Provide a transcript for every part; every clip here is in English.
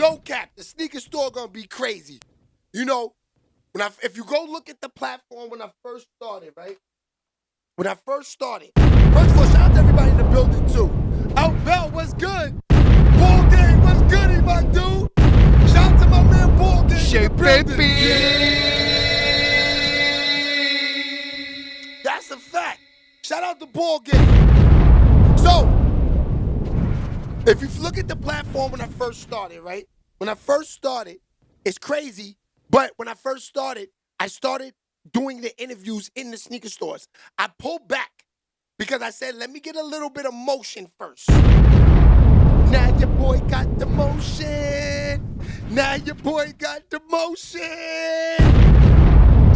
No cap. The sneaker store gonna be crazy. You know, if you go look at the platform when I first started, right? When I first started, first of all, shout out to everybody in the building too. Out Bell, what's good? Ball Game, what's goody, my dude? Shout out to my man Ball Game in the building. That's a fact. Shout out to Ball Game. So, if you look at the platform when I first started, right? When I first started, it's crazy, but when I first started, I started doing the interviews in the sneaker stores. I pulled back because I said, let me get a little bit of motion first. Now your boy got the motion. Now your boy got the motion.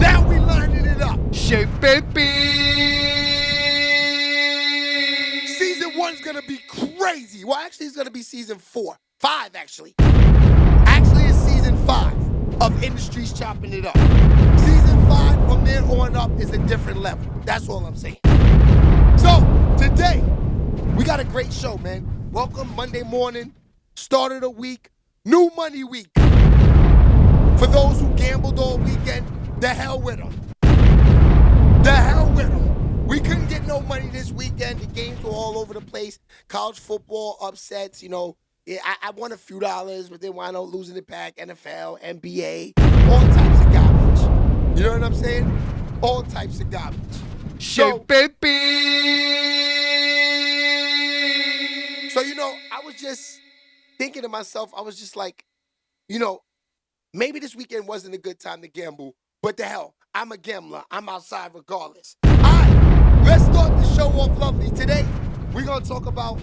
Now we lining it up. Shape baby. Season 1's gonna be crazy. Well, actually, it's gonna be season 5 actually. Actually, it's season 5 of Industries Chopping It Up. Season 5 from there on up is a different level. That's all I'm saying. So, today, we got a great show, man. Welcome Monday morning, start of the week, new money week. For those who gambled all weekend, the hell with them. The hell with them. We couldn't get no money this weekend. The games were all over the place. College football upsets, you know. Yeah, I won a few dollars, but then wound up losing the pack. NFL, NBA, all types of garbage. You know what I'm saying? All types of garbage. Shape baby. So, you know, I was just thinking to myself, I was just like, you know, maybe this weekend wasn't a good time to gamble, but the hell, I'm a gambler. I'm outside regardless. All right, let's start the show off lovely. Today, we're going to talk about,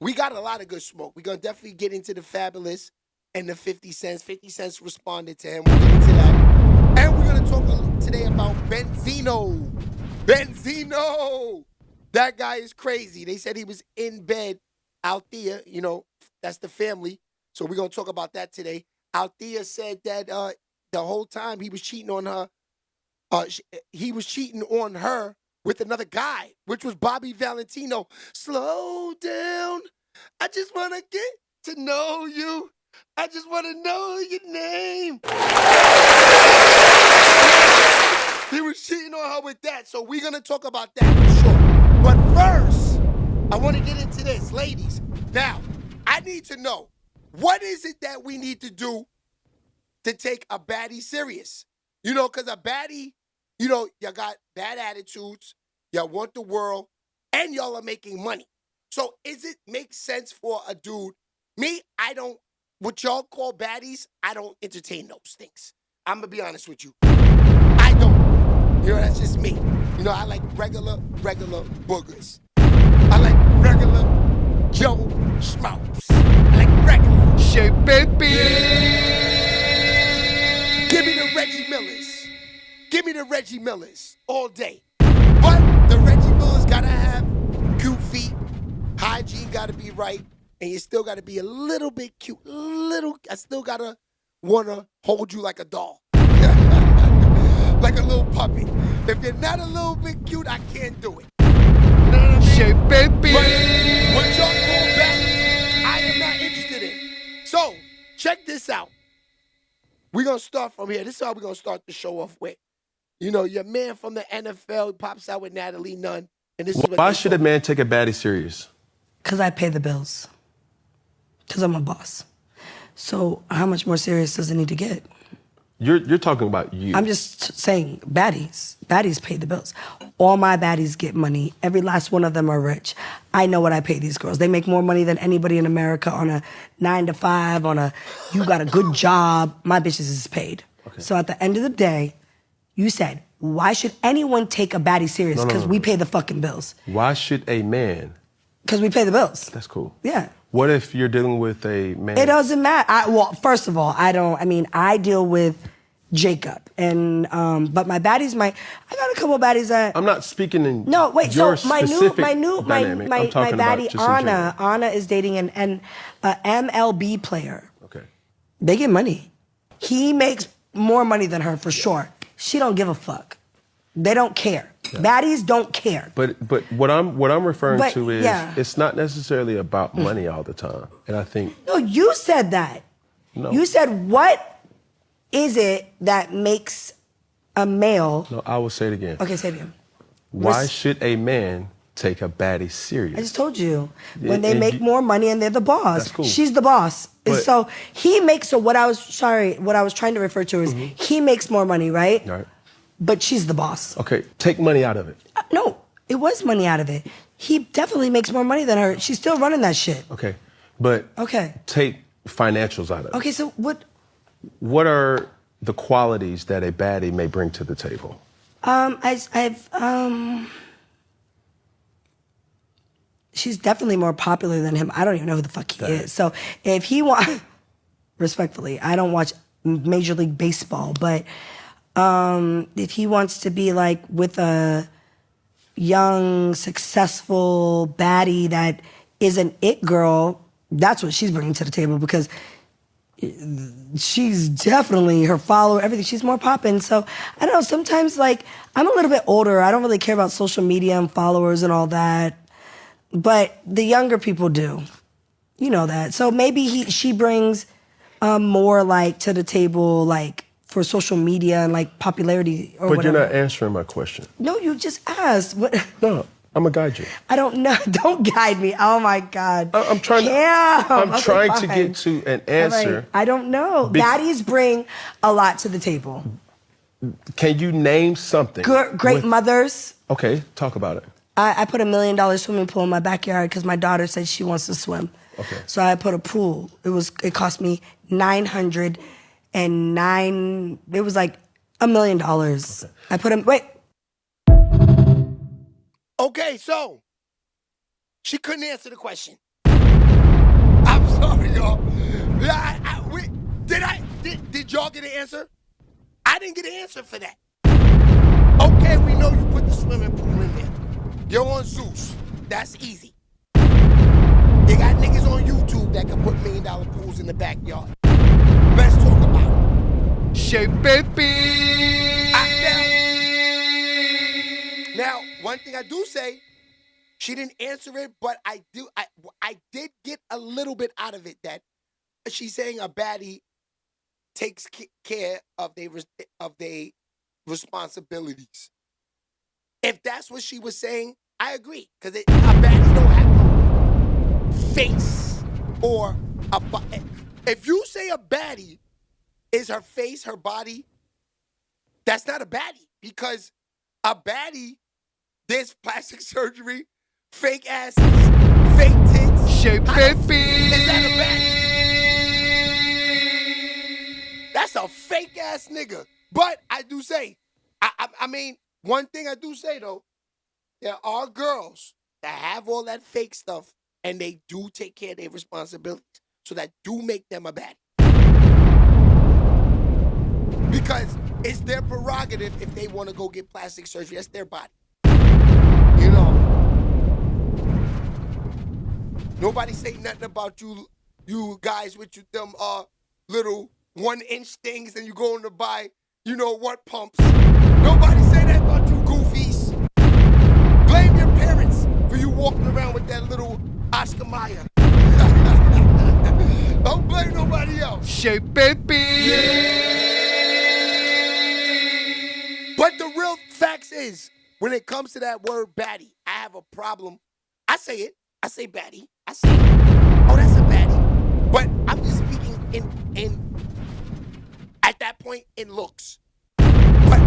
we got a lot of good smoke. We're going to definitely get into the Fabolous and the 50 Cents. 50 Cents responded to him. We'll get into that. And we're going to talk today about Benzino. Benzino! That guy is crazy. They said he was in bed. Althea, you know, that's the family. So we're going to talk about that today. Althea said that the whole time he was cheating on her, he was cheating on her with another guy, which was Bobby Valentino. Slow down. I just want to get to know you. I just want to know your name. He was cheating on her with that, so we're going to talk about that for sure. But first, I want to get into this. Ladies, now, I need to know, what is it that we need to do to take a baddie serious? You know, because a baddie, you know, y'all got bad attitudes, y'all want the world, and y'all are making money. So is it make sense for a dude? Me, I don't, what y'all call baddies, I don't entertain those things. I'm going to be honest with you. I don't. You know, that's just me. You know, I like regular boogers. I like regular Joe Schmoes. I like regular. Shape baby. Give me the Reggie Millers. Give me the Reggie Millers all day. But the Reggie Millers gotta have cute feet. Hygiene gotta be right. And you still gotta be a little bit cute. I still gotta wanna hold you like a doll. Like a little puppy. If you're not a little bit cute, I can't do it. You know what I mean? Shape baby. But what y'all call back, I am not interested in. So, check this out. We're going to start from here. This is how we're going to start the show off with. You know, your man from the NFL pops out with Natalie Nunn. And this is what Why should a man take a baddie serious? Because I pay the bills. Because I'm a boss. So how much more serious does it need to get? You're talking about you. I'm just saying baddies. Baddies pay the bills. All my baddies get money. Every last one of them are rich. I know what I pay these girls. They make more money than anybody in America on a 9-to-5, on a, you got a good job. My bitches is paid. Okay. So at the end of the day, you said, why should anyone take a baddie serious? Because we pay the fucking bills. Why should a man? Because we pay the bills. That's cool. Yeah. What if you're dealing with a man? It doesn't matter. Well, first of all, I deal with Jacob. And, but my baddies, I got a couple baddies that. I'm not speaking in. No, wait, your so my baddie, Anna. Anna is dating an MLB player. Okay. They get money. He makes more money than her for sure. She don't give a fuck. They don't care. Baddies don't care. But what I'm referring But, to is yeah. it's not necessarily about money all the time. And I think No, you said that. no. You said, what is it that makes a male... No, I will say it again. Okay, say it again. Why should a man take a baddie serious? I just told you. Yeah, When they and make you- more money and they're the boss. That's cool. She's the boss. And But- so he makes, what I was trying to refer to is he makes more money, right? All right. But she's the boss. Okay, take money out of it. No, it was money out of it. He definitely makes more money than her. She's still running that shit. Okay, but Okay. take financials out of it. Okay, so what? What are the qualities that a baddie may bring to the table? She's definitely more popular than him. I don't even know who the fuck he is. So if he wants, respectfully, I don't watch Major League Baseball, but if he wants to be like with a young, successful baddie that is an it girl, that's what she's bringing to the table because she's definitely her follower, everything. She's more popping. So I don't know. Sometimes like I'm a little bit older. I don't really care about social media and followers and all that. But the younger people do. You know that. So maybe she brings more like to the table like for social media and like popularity or But whatever. you're not answering my question. No, you just asked. What? No, I'm gonna guide you. I don't know. Don't guide me. Oh my God. I'm trying. Yeah. I'm Okay, trying to fine. get to an answer. Like, I don't know. Be- Baddies bring a lot to the table. Can you name something? Great with- mothers. Okay, talk about it. I put $1 million swimming pool in my backyard because my daughter said she wants to swim. Okay. So I put a pool. It cost me $909. It was like $1 million. Okay. I put him. Wait. Okay, so she couldn't answer the question. I'm sorry, y'all. Did y'all get an answer? I didn't get an answer for that. Okay, we know you put the swimming pool in there. You're on Zeus. That's easy. You got niggas on YouTube that can put $1 million pools in the backyard. Let's talk about it. Now, one thing I do say, she didn't answer it, but I did get a little bit out of it that she's saying a baddie takes care of their responsibilities. If that's what she was saying, I agree. Because a baddie don't have no face or a body. If you say a baddie is her face, her body, that's not a baddie. Because a baddie, there's plastic surgery, fake asses, fake tits. Is that a baddie? That's a fake ass nigga. But I do say, I mean, one thing I do say though, there are girls that have all that fake stuff and they do take care of their responsibilities. So that do make them a baddie. Because it's their prerogative if they want to go get plastic surgery. That's their body. You know. Nobody say nothing about you guys with them little 1-inch things and you going to buy, you know what, pumps. Nobody say that about you goofies. Blame your parents for you walking around with that little Oscar Mayer. Don't blame nobody else. But the real facts is, when it comes to that word baddie, I have a problem. I say it. I say baddie. I say it. Oh, that's a baddie. But I'm just speaking in at that point in looks. But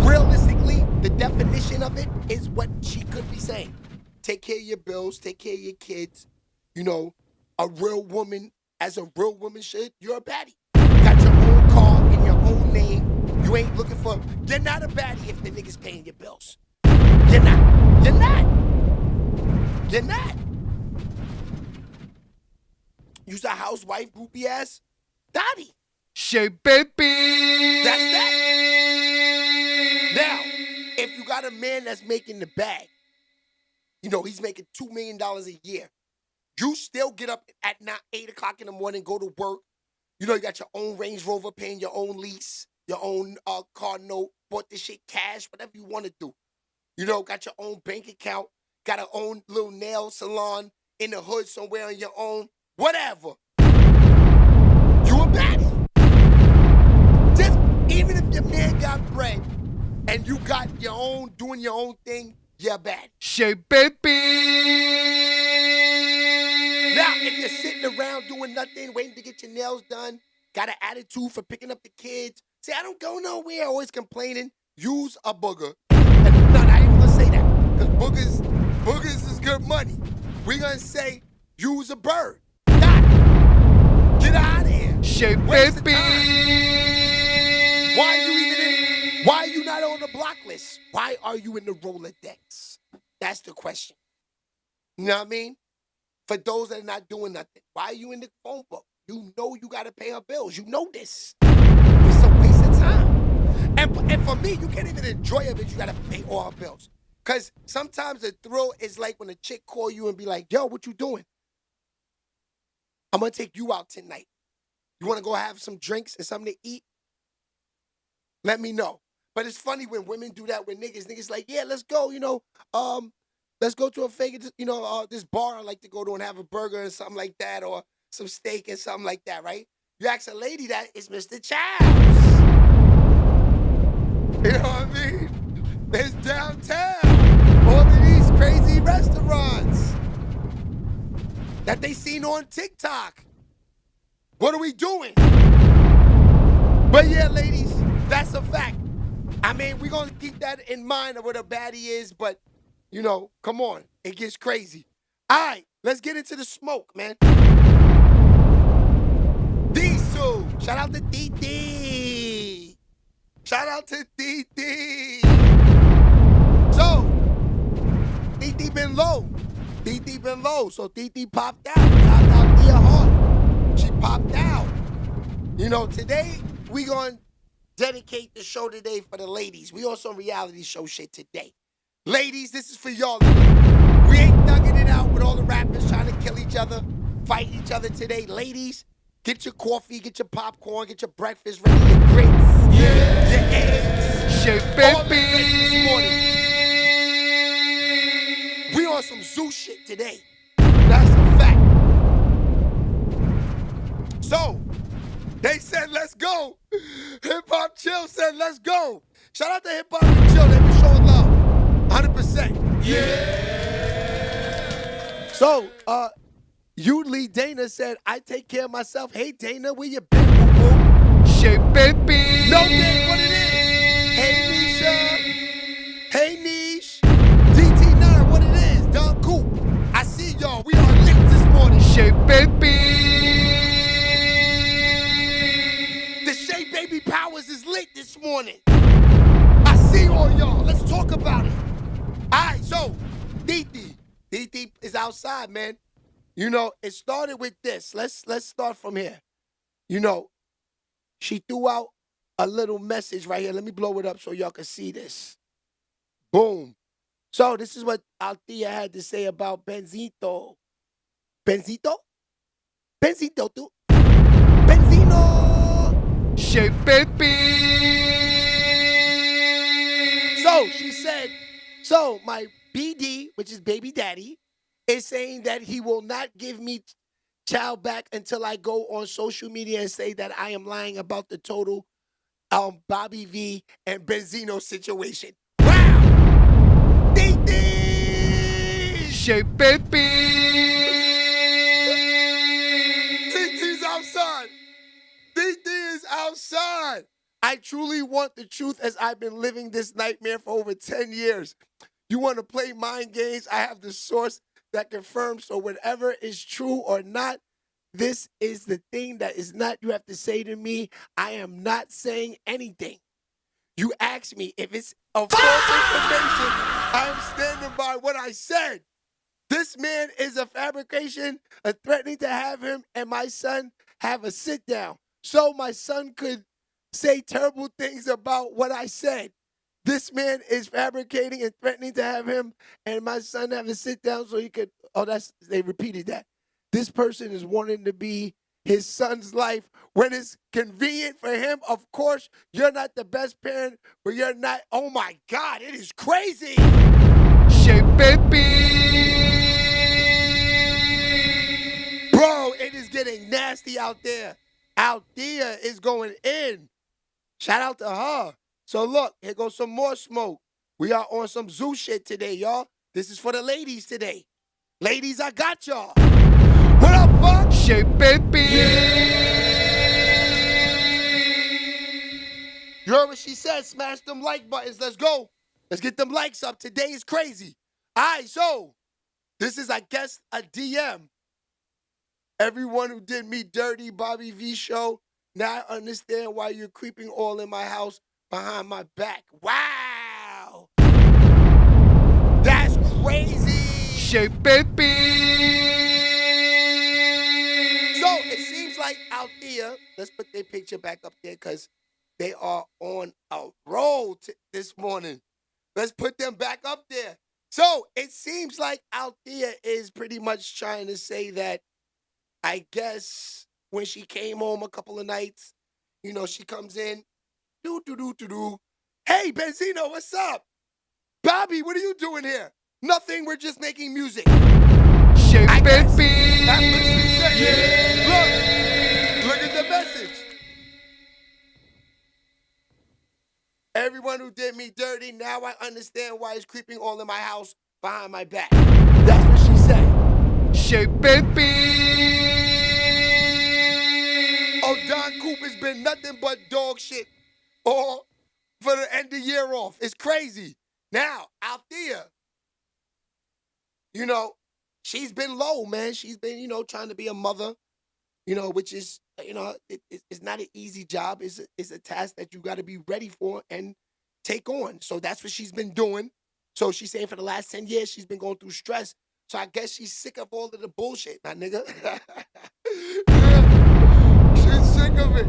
realistically, the definition of it is what she could be saying. Take care of your bills, take care of your kids. You know, a real woman, as a real woman should, you're a baddie. Got your own car in your own name. You ain't looking for, you're not a baddie if the nigga's paying your bills. You're not. You're not. You're not. You's a housewife, groupie ass, daddy. That's that. Now, if you got a man that's making the bag, you know, he's making $2 million a year. You still get up at 8 o'clock in the morning, go to work. You know, you got your own Range Rover, paying your own lease, your own car note, bought this shit cash, whatever you want to do. You know, got your own bank account, got your own little nail salon in the hood somewhere on your own, whatever. You a baddie. Just even if your man got bread and you got your own, doing your own thing, you're bad. SHEABABY. Now, if you're sitting around doing nothing, waiting to get your nails done, got an attitude for picking up the kids, say, I don't go nowhere, always complaining, use a booger. And no, I ain't gonna say that, because boogers is good money. We're gonna say, use a bird. Stop. Get out of here. Waste of SHEABABY. time. Why are you not on the block list? Why are you in the Rolodex? That's the question. You know what I mean? For those that are not doing nothing, why are you in the phone book? You know you got to pay her bills. You know this. It's a waste of time. And for me, you can't even enjoy it if you got to pay all her bills. Because sometimes the thrill is like when a chick call you and be like, yo, what you doing? I'm going to take you out tonight. You want to go have some drinks and something to eat? Let me know. But it's funny when women do that with niggas. Niggas like, yeah, let's go, let's go to a fake, this bar I like to go to and have a burger and something like that, or some steak and something like that, right? You ask a lady that, it's Mr. Childs. You know what I mean? It's downtown. All of these crazy restaurants that they seen on TikTok. What are we doing? But yeah, ladies, that's a fact. I mean, we're going to keep that in mind of what a baddie is, but, come on. It gets crazy. All right, let's get into the smoke, man. These two. Shout out to DD. Shout out to DD. So, DD been low. DD been low, so DD popped out. Shout out to your heart. She popped out. Today, we going to dedicate the show today for the ladies. We on some reality show shit today. Ladies, this is for y'all today. We ain't thugging it out with all the rappers trying to kill each other, fight each other today. Ladies, get your coffee, get your popcorn, get your breakfast ready, your grits, your eggs. SHEABABY. This morning. We on some zoo shit today. That's a fact. So, they said, let's go. Hip Hop Chill said, let's go. Shout out to Hip Hop and Chill. They been showing love. 100%. Yeah. So, Lee Dana said, I take care of myself. Hey, Dana, where you been, boo-boo? SHEABABY. No game, what it is. Hey, Nisha. Hey, Nish. DT9, what it is. Don Coop. I see y'all. We are lit this morning. SHEABABY. Baby Powers is lit this morning. I see all y'all. Let's talk about it. All right, so DT is outside, man. It started with this. Let's start from here. She threw out a little message right here. Let me blow it up so y'all can see this. Boom. So this is what Althea had to say about Benzino. Benzino? Benzino, too. Benzino. SHEABABY. So she said, my BD, which is baby daddy, is saying that he will not give me child back until I go on social media and say that I am lying about the total Bobby V and Benzino situation. Wow! DD! SHEABABY. DD's outside. DD is outside. I truly want the truth as I've been living this nightmare for over 10 years. You want to play mind games? I have the source that confirms, so whatever is true or not, this is the thing that is not, you have to say to me, I am not saying anything. You ask me if it's a false information, I am standing by what I said. This man is a fabrication, threatening to have him and my son have a sit down. So my son could say terrible things about what I said. This man is fabricating and threatening to have him and my son have a sit down so he could, they repeated that. This person is wanting to be his son's life when it's convenient for him. Of course, you're not the best parent, but you're not. Oh my God, it is crazy. Bro, it is getting nasty out there. Althea is going in. Shout out to her. So look, here goes some more smoke. We are on some zoo shit today, y'all. This is for the ladies today. Ladies, I got y'all. What up, fuck? You heard what she said? Smash them like buttons. Let's go. Let's get them likes up. Today is crazy. All right, so this is, I guess, a DM. Everyone who did me dirty, Bobby V show. Now I understand why you're creeping all in my house behind my back. Wow. That's crazy. So it seems like Althea, let's put their picture back up there because they are on a roll this morning. Let's put them back up there. So it seems like Althea is pretty much trying to say that, I guess, when she came home a couple of nights, you know, she comes in, Hey, Benzino, what's up? Bobby, what are you doing here? Nothing, we're just making music. I guess. That's what she said. Yeah. Look at the message. Everyone who did me dirty, now I understand why he's creeping all in my house behind my back. That's what she said. Oh, Don Coop has been nothing but dog shit all for the end of the year off. It's crazy. Now, Althea, you know, she's been low, man. She's been, you know, trying to be a mother, you know, which is, you know, it's not an easy job. It's a task that you got to be ready for and take on. So that's what she's been doing. So she's saying for the last 10 years, she's been going through stress. So I guess she's sick of all of the bullshit, my nigga. She's sick of it.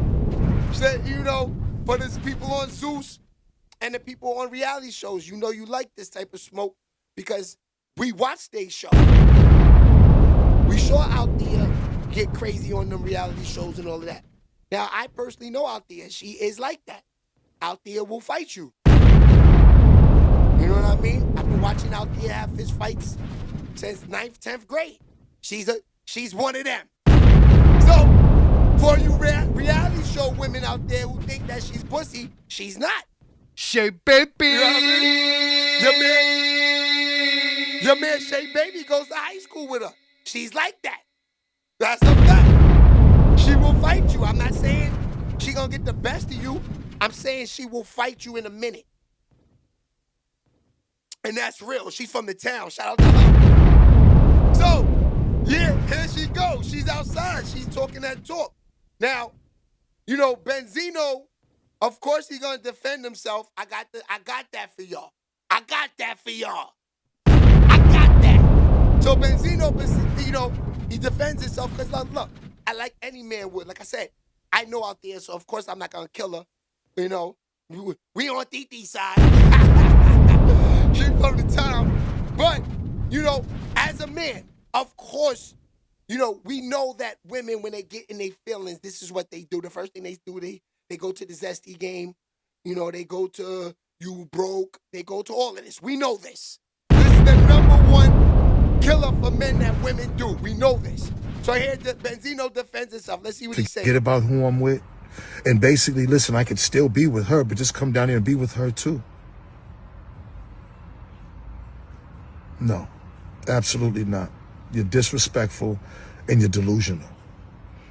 She said, you know, for the people on Zeus and the people on reality shows, you know you like this type of smoke because we watched their show. We saw Althea get crazy on them reality shows and all of that. Now, I personally know Althea. She is like that. Althea will fight you. You know what I mean? I've been watching Althea have fist fights since 9th, 10th grade. She's one of them. So, for you reality show women out there who think that she's pussy, she's not. You know what I mean? Your man Shay Baby goes to high school with her. She's like that. That's a fact. She will fight you. I'm not saying she gonna get the best of you. I'm saying she will fight you in a minute. And that's real. She's from the town. Shout out to her. So, yeah, here she goes. She's outside. She's talking that talk. Now, you know, Benzino, of course he's gonna defend himself. I got that for y'all. I got that for y'all. I got that. So Benzino, you know, he defends himself because look, I like any man would. Like I said, I know out there, so of course I'm not gonna kill her. You know, we on Titi's side. She from the town. But, you know, as a man, of course, you know, we know that women, when they get in their feelings, this is what they do. The first thing they do, they go to the Zesty game. You know, they go to You Broke. They go to all of this. We know this. This is the #1 killer for men that women do. We know this. So here, Benzino defends himself. Let's see what he says. Forget about who I'm with. And basically, listen, I could still be with her, but just come down here and be with her too. No, absolutely not. You're disrespectful and you're delusional.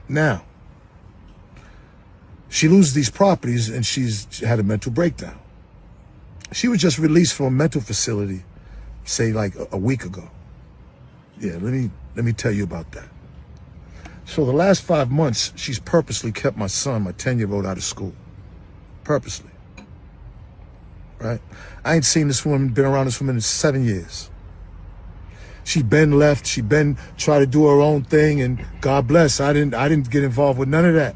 Now, she loses these properties and she had a mental breakdown. She was just released from a mental facility, say like a week ago. Yeah, let me tell you about that. So the last 5 months, she's purposely kept my son, my 10-year-old, out of school. Purposely. Right? I ain't seen this woman, been around this woman in 7 years. She been left, she been try to do her own thing, and God bless, I didn't get involved with none of that.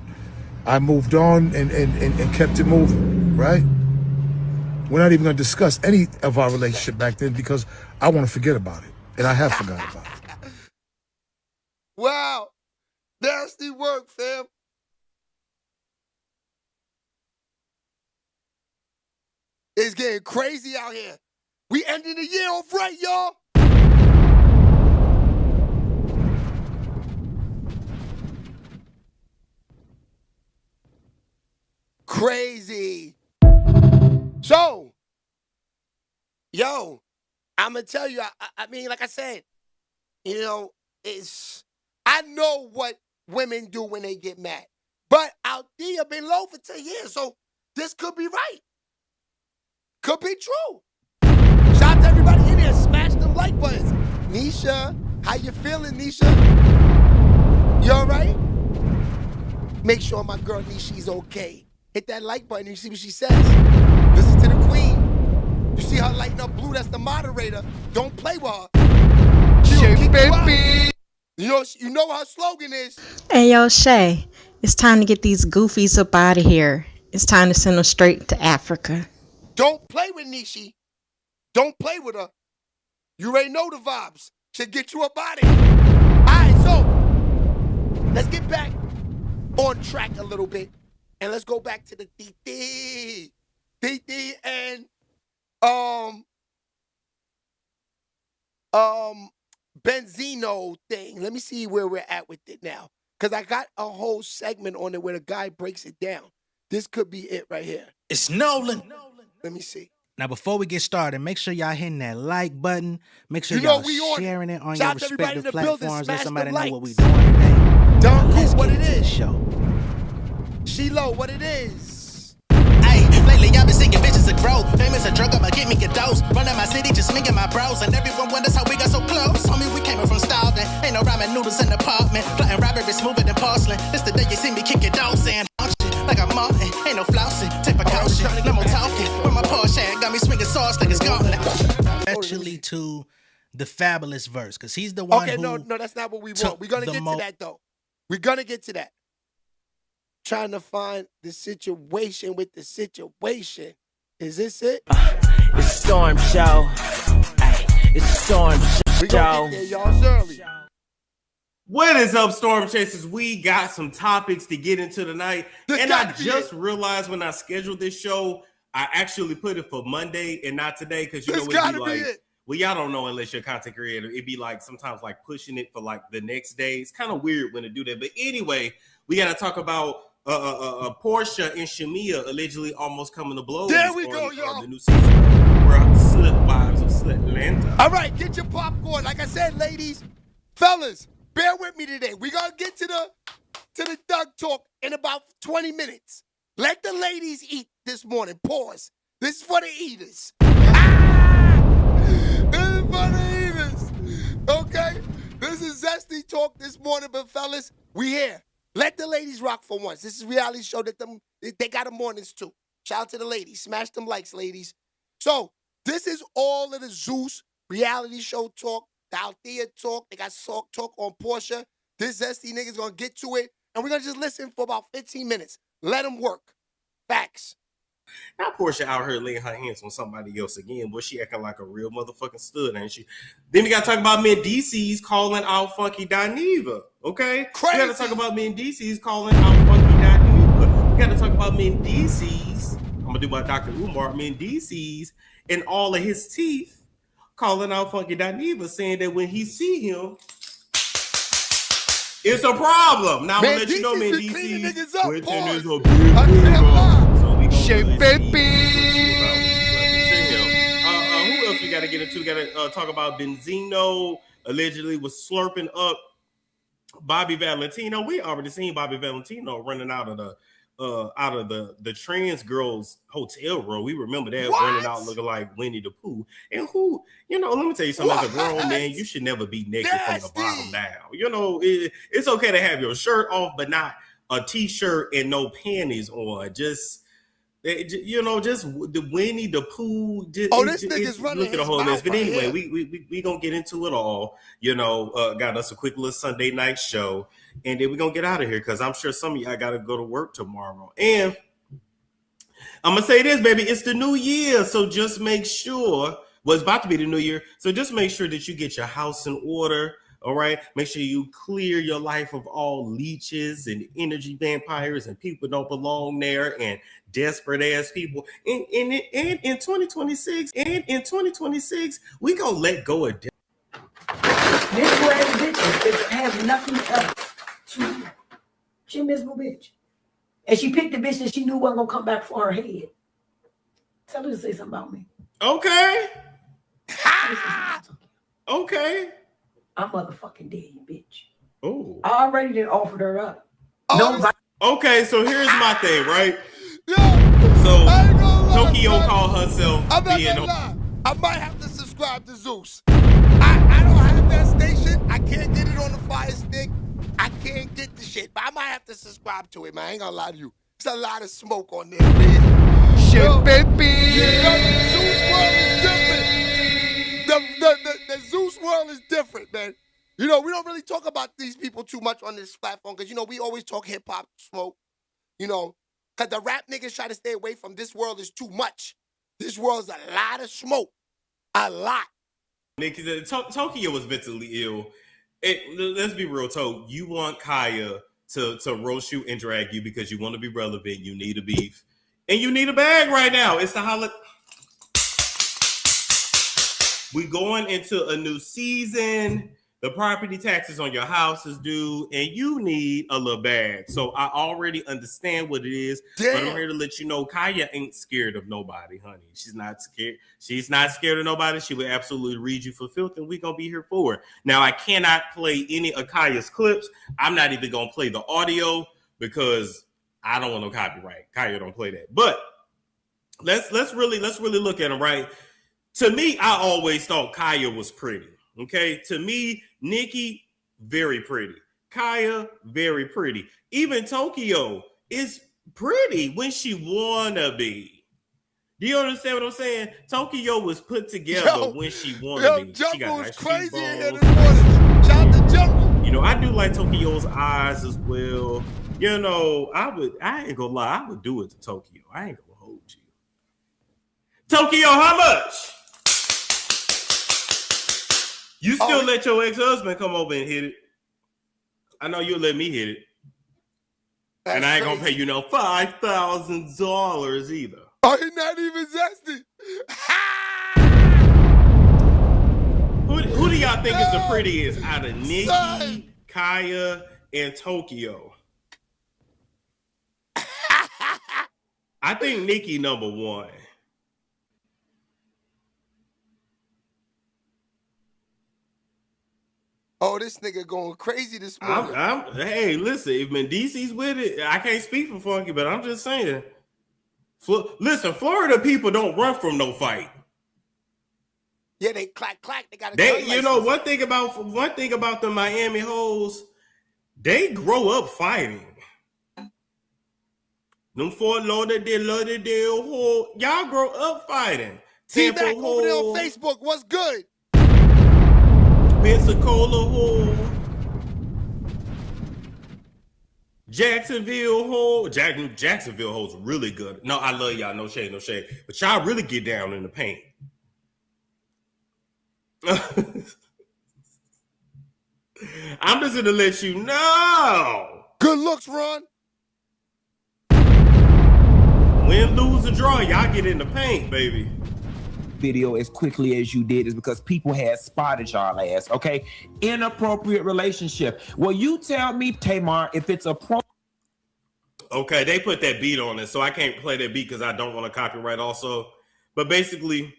I moved on and kept it moving, right? We're not even gonna discuss any of our relationship back then because I want to forget about it. And I have forgot about it. Wow. Nasty work, fam. It's getting crazy out here. We ending the year off right, y'all. Crazy. So, yo, I'm going to tell you, I mean, like I said, you know, I know what women do when they get mad. But Althea been low for 10 years, so this could be right. Could be true. Shout out to everybody in there. Smash them like buttons. Nisha, how you feeling, Nisha? You all right? Make sure my girl Nisha's okay. Hit that like button and you see what she says. Listen to the queen. You see her lighting up blue? That's the moderator. Don't play with her. She'll kick you out. You know what her slogan is. Hey, yo, Shay, it's time to get these goofies up out of here. It's time to send them straight to Africa. Don't play with Nishi. Don't play with her. You already know the vibes. Should get you up out of here. All right, so let's get back on track a little bit. And let's go back to the DD and Benzino thing. Let me see where we're at with it now. Because I got a whole segment on it where the guy breaks it down. This could be it right here. It's Nolan. Let me see. Now, before we get started, make sure y'all hitting that like button. Make sure y'all sharing it on your respective platforms. Let somebody know what we doing today. Let's what it is. Show. Shiloh, what it is. Hey, lately I've been seeing bitches to grow. Famous a drug, I'ma get me a dose. Running my city, just me and my bros. And everyone wonders how we got so close. Homie, we came from starving. Ain't no ramen noodles in the apartment. Plotting robbery smoother than porcelain. This the day you see me kick your dog saying, like I'm Martin. Ain't no flousing. Take precaution. No more talking. When my Porsche got me swinging sauce like it's gauntlet. Actually, to the Fabolous verse, because he's the one who no, that's not what we want. We're going to get to that, though. We're going to get to that. Trying to find the situation with the situation. Is this it? It's a storm show. Ay, it's a storm show. We gonna get there, y'all, early. What is up, Storm Chasers? We got some topics to get into tonight. And I just realized when I scheduled this show, I actually put it for Monday and not today because, you know, it'd be like, well, y'all don't know unless you're a content creator. It'd be like sometimes like pushing it for like the next day. It's kind of weird when to do that. But anyway, we got to talk about Portia and Shamia allegedly almost coming to blows. There we go, y'all. The new season of Slut Wives of Slutlanta. All right, get your popcorn. Like I said, ladies, fellas, bear with me today. We're going to get to the Doug talk in about 20 minutes. Let the ladies eat this morning. Pause. This is for the eaters. This is for the eaters. Okay? This is Zesty Talk this morning, but fellas, we here. Let the ladies rock for once. This is a reality show that they got them mornings too. Shout out to the ladies. Smash them likes, ladies. So, this is all of the Zeus reality show talk, the Althea talk. They got talk on Portia. This Zesty nigga's going to get to it, and we're going to just listen for about 15 minutes. Let them work. Facts. Now Portia out here laying her hands on somebody else again, but she acting like a real motherfucking stud, ain't she? Then we got to talk about Mendices calling out Funky Dineva, okay? Crazy. We got to talk about Mendices calling out Funky Dineva. We got to talk about Mendices. I'm going to do my Dr. Umar. Mendices and all of his teeth calling out Funky Dineva, saying that when he see him, it's a problem. Now I'm going to let you know, Mendices, Quentin is a big Shit, baby. Who else we got to get into? We got to talk about Benzino allegedly was slurping up Bobby Valentino. We already seen Bobby Valentino running out of the trans girls hotel room. We remember that running out looking like Winnie the Pooh. And who, you know, let me tell you something. As a grown man, you should never be naked from the bottom down. You know, it's okay to have your shirt off, but not a t-shirt and no panties on. Just you know, just the Winnie the Pooh. This nigga's running. Look at the whole list. But anyway, we gonna get into it all. You know, got us a quick little Sunday night show, and then we gonna get out of here because I'm sure some of y'all gotta go to work tomorrow. And I'm gonna say this, baby, it's the new year, so just make sure. Well, it's about to be the new year, so just make sure that you get your house in order. All right. Make sure you clear your life of all leeches and energy vampires and people don't belong there and desperate ass people. And in 2026, we gonna let go of Miserable ass bitches that have nothing else to. She a miserable bitch. And she picked the bitch that she knew wasn't gonna come back for her head. Tell her to say something about me. Okay. Okay. I'm motherfucking dead, you bitch. Oh. I already did offered her up. Okay, so here's my thing, right? So Tokyo called herself I'm not being gonna lie. I might have to subscribe to Zeus. I don't have that station. I can't get it on the Fire Stick. I can't get the shit, but I might have to subscribe to it, man. I ain't gonna lie to you. There's a lot of smoke on there, man. Shit, baby. The Zeus world is different. The Zeus world is different, man. You know, we don't really talk about these people too much on this platform because, you know, we always talk hip-hop smoke, you know, because the rap niggas try to stay away from this world is too much. This world's a lot of smoke. A lot. Tokyo was mentally ill. Let's be real, Toke. You want Kaya to roast you and drag you because you want to be relevant. You need a beef. And you need a bag right now. It's the holiday. We going into a new season. The property taxes on your house is due, and you need a little bag. So I already understand what it is, but I'm here to let you know Kaya ain't scared of nobody, honey. She's not scared. She's not scared of nobody. She would absolutely read you for filth, and we're going to be here for her. Now, I cannot play any of Kaya's clips. I'm not even going to play the audio because I don't want no copyright. Kaya don't play that. But let's really look at them, right? To me, I always thought Kaya was pretty. Okay, to me, Nikki, very pretty. Kaya, very pretty. Even Tokyo is pretty when she wanna be. Do you understand what I'm saying? Tokyo was put together when she wanna be. She got nice crazy in here cheekbones. this morning. Shout out to Jungle. You know, I do like Tokyo's eyes as well. You know, I ain't gonna lie, I would do it to Tokyo. I ain't gonna hold you. Tokyo, how much? You still let your ex-husband come over and hit it. I know you'll let me hit it. And I ain't gonna pay you no $5,000 either. Oh, he's not even zesty. Who do y'all think is the prettiest out of Nikki, Kaya, and Tokyo? I think Nikki number one. Oh, this nigga going crazy this morning. Hey, listen, if Mendici's with it, I can't speak for Funky, but I'm just saying. Listen, Florida people don't run from no fight. Yeah, they clack. They got a you know, one thing about the Miami hoes, they grow up fighting. Them Fort Lauderdale ho, y'all grow up fighting. T-Mac over there on Facebook, what's good? Pensacola hole, Jacksonville hole. Jacksonville hole's really good. No, I love y'all. No shade. But y'all really get down in the paint. I'm just gonna let you know. Good looks, Ron. Win, lose, or draw, y'all get in the paint, baby. Video as quickly as you did is because people had spotted y'all ass, okay? Inappropriate relationship. Well, you tell me, Tamar, if it's a Okay, they put that beat on it, so I can't play that beat because I don't want to copyright also. But basically,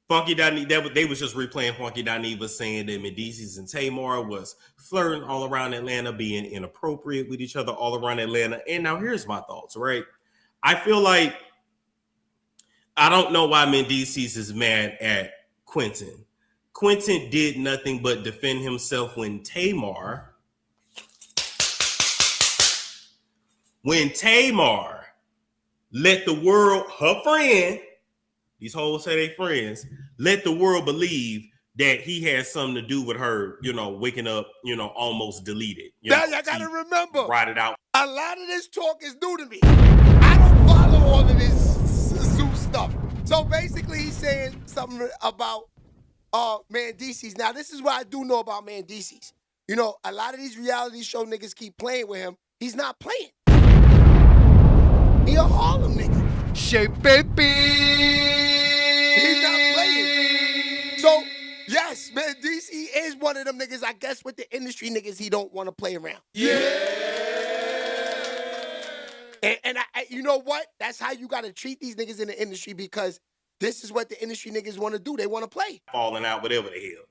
Funky Dineva, they was just replaying Funky Dineva saying that Medicis and Tamar was flirting all around Atlanta, being inappropriate with each other all around Atlanta. And now here's my thoughts, right? I feel like I don't know why Mendices is mad at Quentin. Quentin did nothing but defend himself when Tamar let the world, her friend, these hoes say they friends, let the world believe that he had something to do with her, you know, waking up, you know, almost deleted. Now you gotta remember, write it out. A lot of this talk is new to me. I don't follow all of this zoo stuff. So basically he's saying something about Mendices. Now, this is what I do know about Mendices. You know, a lot of these reality show niggas keep playing with him. He's not playing. He a Harlem nigga. SHEABABY. He's not playing. So, yes, Mendices is one of them niggas, I guess, with the industry niggas he don't want to play around. Yeah. And you know what? That's how you got to treat these niggas in the industry, because this is what the industry niggas want to do. They want to play. Falling out, whatever the hell.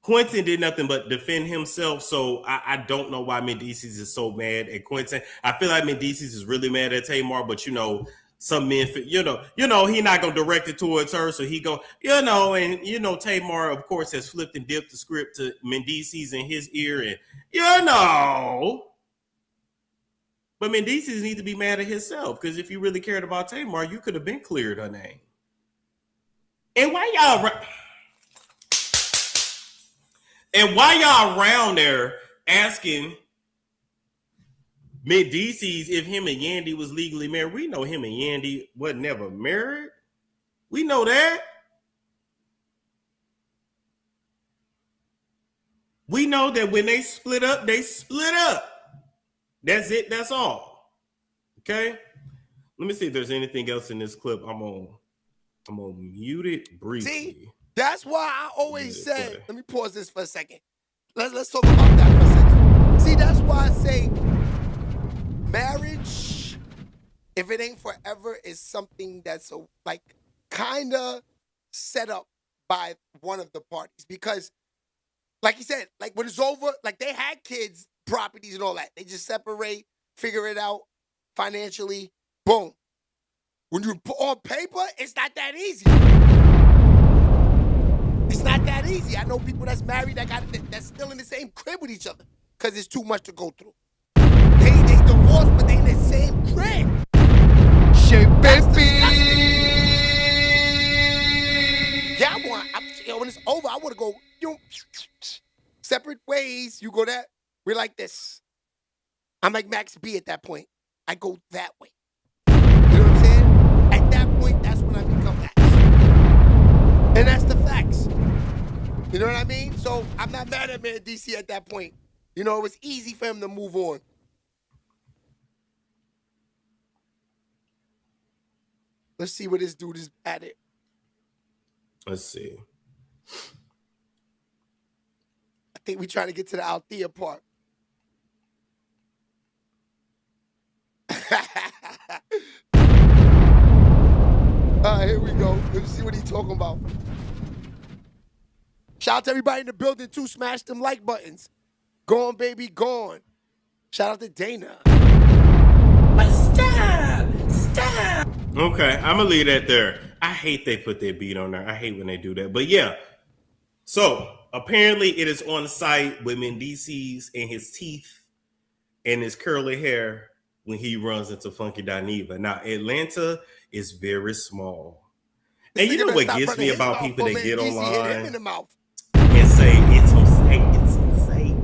Quentin did nothing but defend himself, so I don't know why Mendices is so mad at Quentin. I feel like Mendices is really mad at Tamar, but you know, some men, he not gonna direct it towards her, so he go, and Tamar, of course, has flipped and dipped the script to Mendices in his ear, and but Mendices need to be mad at himself, because if you really cared about Tamar, you could have been cleared her name. And why y'all around there asking Mendices if him and Yandy was legally married? We know him and Yandy was never married. We know that. We know that when they split up, they split up. That's it. That's all. Okay. Let me see if there's anything else in this clip. I'm gonna mute it briefly. See? That's why I always said, let me pause this for a second. Let's talk about that for a second. See, that's why I say marriage, if it ain't forever, is something that's kind of set up by one of the parties. Because, like you said, like when it's over, like they had kids, properties and all that. They just separate, figure it out financially, boom. When you put on paper, it's not that easy. It's not that easy. I know people that's married that's still in the same crib with each other because it's too much to go through. They divorced, but they in the same crib. SHEABABY. Yeah, when it's over, I want to go separate ways. You go that. We're like this. I'm like Max B at that point. I go that way. You know what I'm saying? At that point, that's when I become Max. And that's the facts. You know what I mean? So I'm not mad at DC at that point. You know, it was easy for him to move on. Let's see what this dude is at it. Let's see. I think we're trying to get to the Althea part. All right, here we go. Let me see what he's talking about. Shout out to everybody in the building, too. Smash them like buttons. Gone, baby, gone. Shout out to Dana. Stop. Okay, I'm going to leave that there. I hate they put their beat on there. I hate when they do that. But yeah. So, apparently it is on site with Mendices and his teeth and his curly hair when he runs into Funky Dineva. Now, Atlanta is very small. And you know what gets me about people that get online and say it's insane,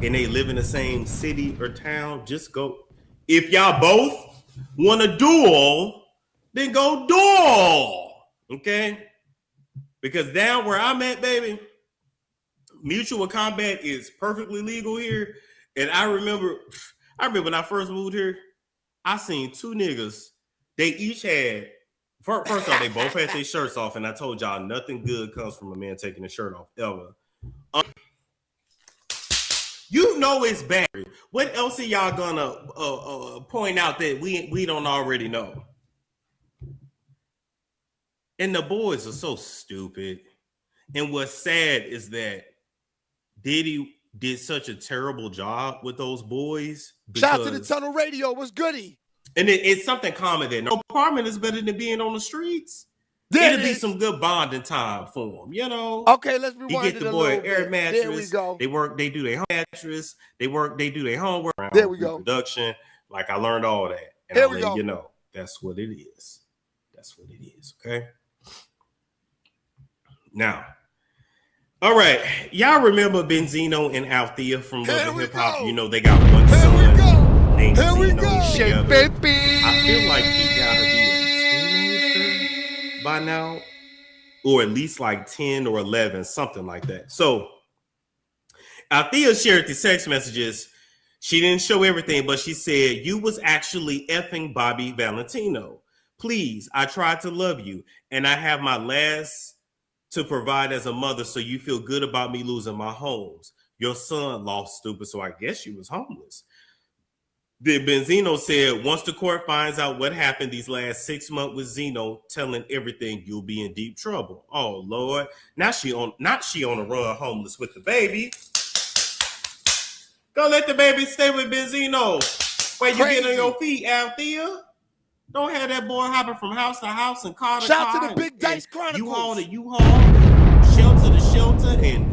and they live in the same city or town? Just go. If y'all both want to duel, then go duel. Okay? Because down where I'm at, baby, mutual combat is perfectly legal here. And I remember when I first moved here, I seen two niggas. They each had, first off, they both had their shirts off, and I told y'all nothing good comes from a man taking his shirt off, ever. You know it's bad. What else are y'all gonna point out that we don't already know? And the boys are so stupid. And what's sad is that Diddy did such a terrible job with those boys. Shout out to the Tunnel Radio. What's goody? And it's something common there. No apartment is better than being on the streets. It'll be some good bonding time for them, you know. Okay, let's rewind. You get the boy air mattress. There we go. They do their home mattress. They do their homework. There we go. Production. Like I learned all that. And there we go. You know, that's what it is. That's what it is. Okay. Now, all right. Y'all remember Benzino and Althea from Love and Hip Hop? You know, they got one son named Benzino together. I feel like he gotta be a teenager by now. or at least like 10 or 11, something like that. So Althea shared the text messages. She didn't show everything, but she said, you was actually effing Bobby Valentino. Please, I tried to love you, and I have my last to provide as a mother, so you feel good about me losing my homes. Your son lost, stupid, so I guess you was homeless. Then Benzino said, once the court finds out what happened these last 6 months with Zeno telling everything, you'll be in deep trouble. Oh, Lord. Not she on the run homeless with the baby. Go let the baby stay with Benzino. Where you get on your feet, Althea. Don't have that boy hopping from house to house and car to car. Shout out to the Big Dice Chronicles. U-Haul to U-Haul, shelter to shelter, and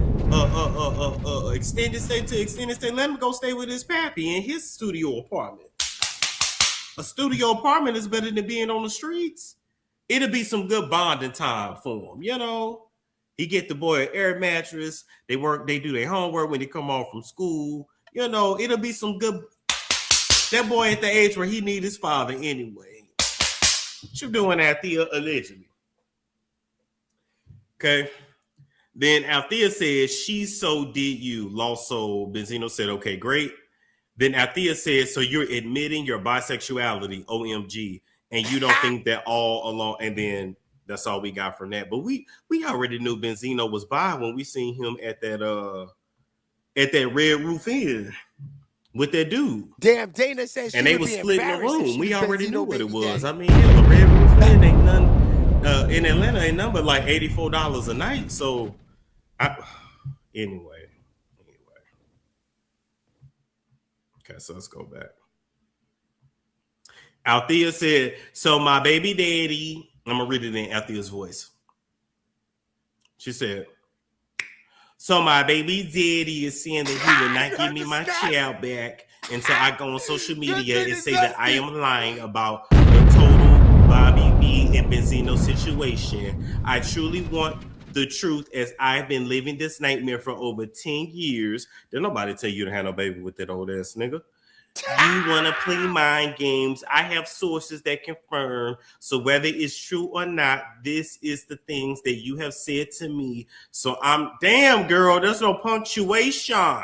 extended stay to extended stay. Let him go stay with his pappy in his studio apartment. A studio apartment is better than being on the streets. It'll be some good bonding time for him, you know. He get the boy an air mattress. They do their homework when they come home from school. You know, it'll be some good. That boy at the age where he need his father anyway. What you doing, Althea, allegedly? Okay. Then Althea said, she so did you, lost soul. Benzino said, okay, great. Then Althea said, so you're admitting your bisexuality, OMG, and you don't think that all along, and then that's all we got from that. But we already knew Benzino was bi when we seen him at that Red Roof Inn with that dude. Damn, Dana said she and they would was be split in the embarrassed if room. she We was already Benzino knew what it baby was. daddy. I mean, hell, a Red Roof Inn ain't none in Atlanta ain't nothing but like $84 a night. So anyway. Okay, so let's go back. Althea said, so my baby daddy, I'm gonna read it in Althea's voice. She said, so my baby daddy is saying that he will not give me my child back until I go on social media and say that I am lying about the total Bobby B and Benzino situation. I truly want the truth, as I've been living this nightmare for over 10 years. Did nobody tell you to have no baby with that old ass nigga? You want to play mind games. I have sources that confirm. So whether it's true or not, this is the things that you have said to me. So damn girl, there's no punctuation.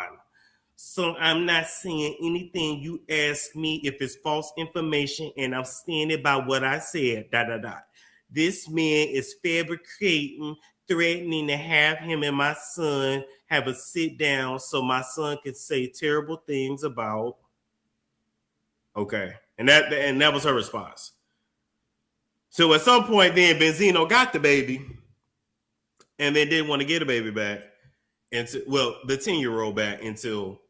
So I'm not saying anything you ask me if it's false information, and I'm standing by what I said. ... This man is fabricating, threatening to have him and my son have a sit down so my son can say terrible things about. Okay. And that was her response. So at some point then Benzino got the baby and then didn't want to get a baby back. The 10-year-old back until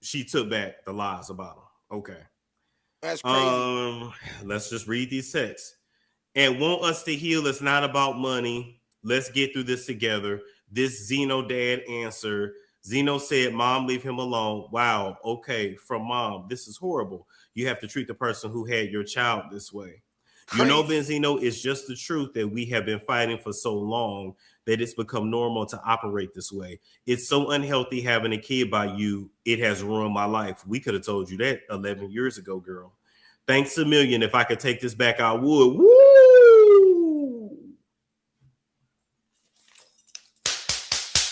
she took back the lies about him. Okay. That's crazy. Let's just read these texts. And want us to heal. It's not about money. Let's get through this together. This Zeno dad answer. Zeno said, Mom, leave him alone. Wow. Okay. From Mom, this is horrible. You have to treat the person who had your child this way. Crazy. You know, Benzino, it's just the truth that we have been fighting for so long that it's become normal to operate this way. It's so unhealthy having a kid by you. It has ruined my life. We could have told you that 11 years ago, girl. Thanks a million. If I could take this back, I would. Woo!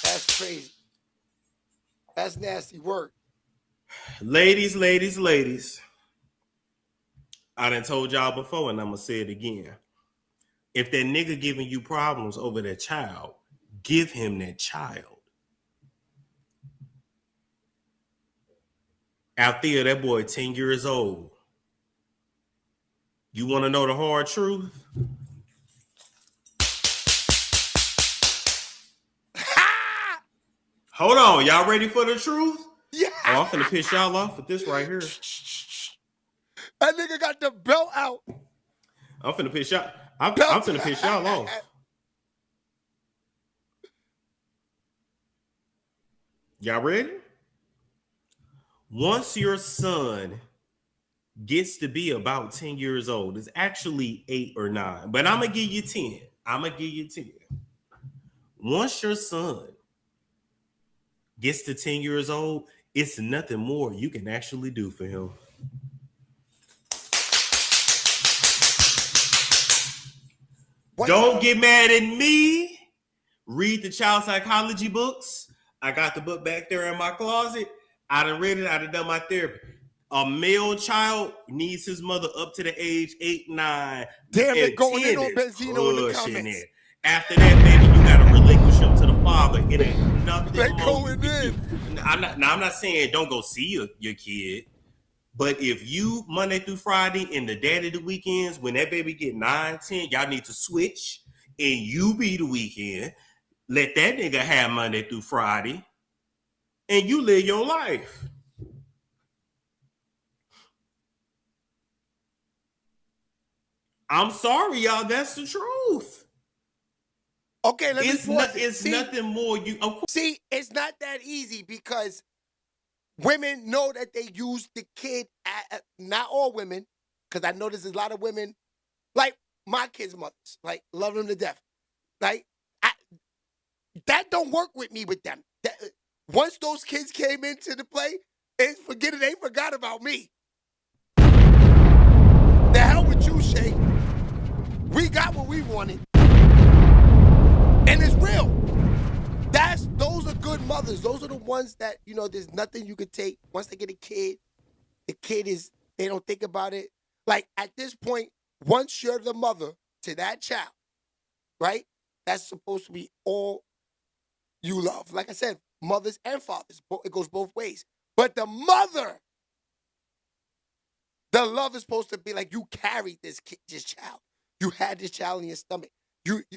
That's crazy. That's nasty work. Ladies. I done told y'all before, and I'm going to say it again. If that nigga giving you problems over that child, give him that child. Althea, that boy 10 years old. You want to know the hard truth? Hold on. Y'all ready for the truth? Yeah. Oh, I'm finna piss y'all off with this right here. That nigga got the belt out. I'm finna piss y'all. I'm finna piss y'all off. Y'all ready? Once your son gets to be about 10 years old, it's actually 8 or 9, but I'm gonna give you 10. Once your son gets to 10 years old, it's nothing more you can actually do for him. Don't get mad at me. Read the child psychology books. I got the book back there in my closet. I done read it. I done done my therapy. A male child needs his mother up to the age 8, 9. Damn it, going in on Benzino in the comments. It. After that, baby, you gotta relinquish him to the father. It ain't nothing. They going in. I'm not saying don't go see your kid, but if you Monday through Friday and the daddy the weekends, when that baby get 9, 10, y'all need to switch and you be the weekend. Let that nigga have Monday through Friday, and you live your life. I'm sorry, y'all. That's the truth. Okay, it's nothing more. See, it's not that easy because women know that they use the kid. Not all women, because I know there's a lot of women, like my kids' mothers, like love them to death. Like that don't work with me with them. Once those kids came into the play, they forgot about me. The hell with you, Shay. We got what we wanted. And it's real. Those are good mothers. Those are the ones that, there's nothing you could take. Once they get a kid, they don't think about it. Like at this point, once you're the mother to that child, right? That's supposed to be all you love. Like I said, mothers and fathers, it goes both ways. But the mother, the love is supposed to be like you carried this child. You had this child in your stomach.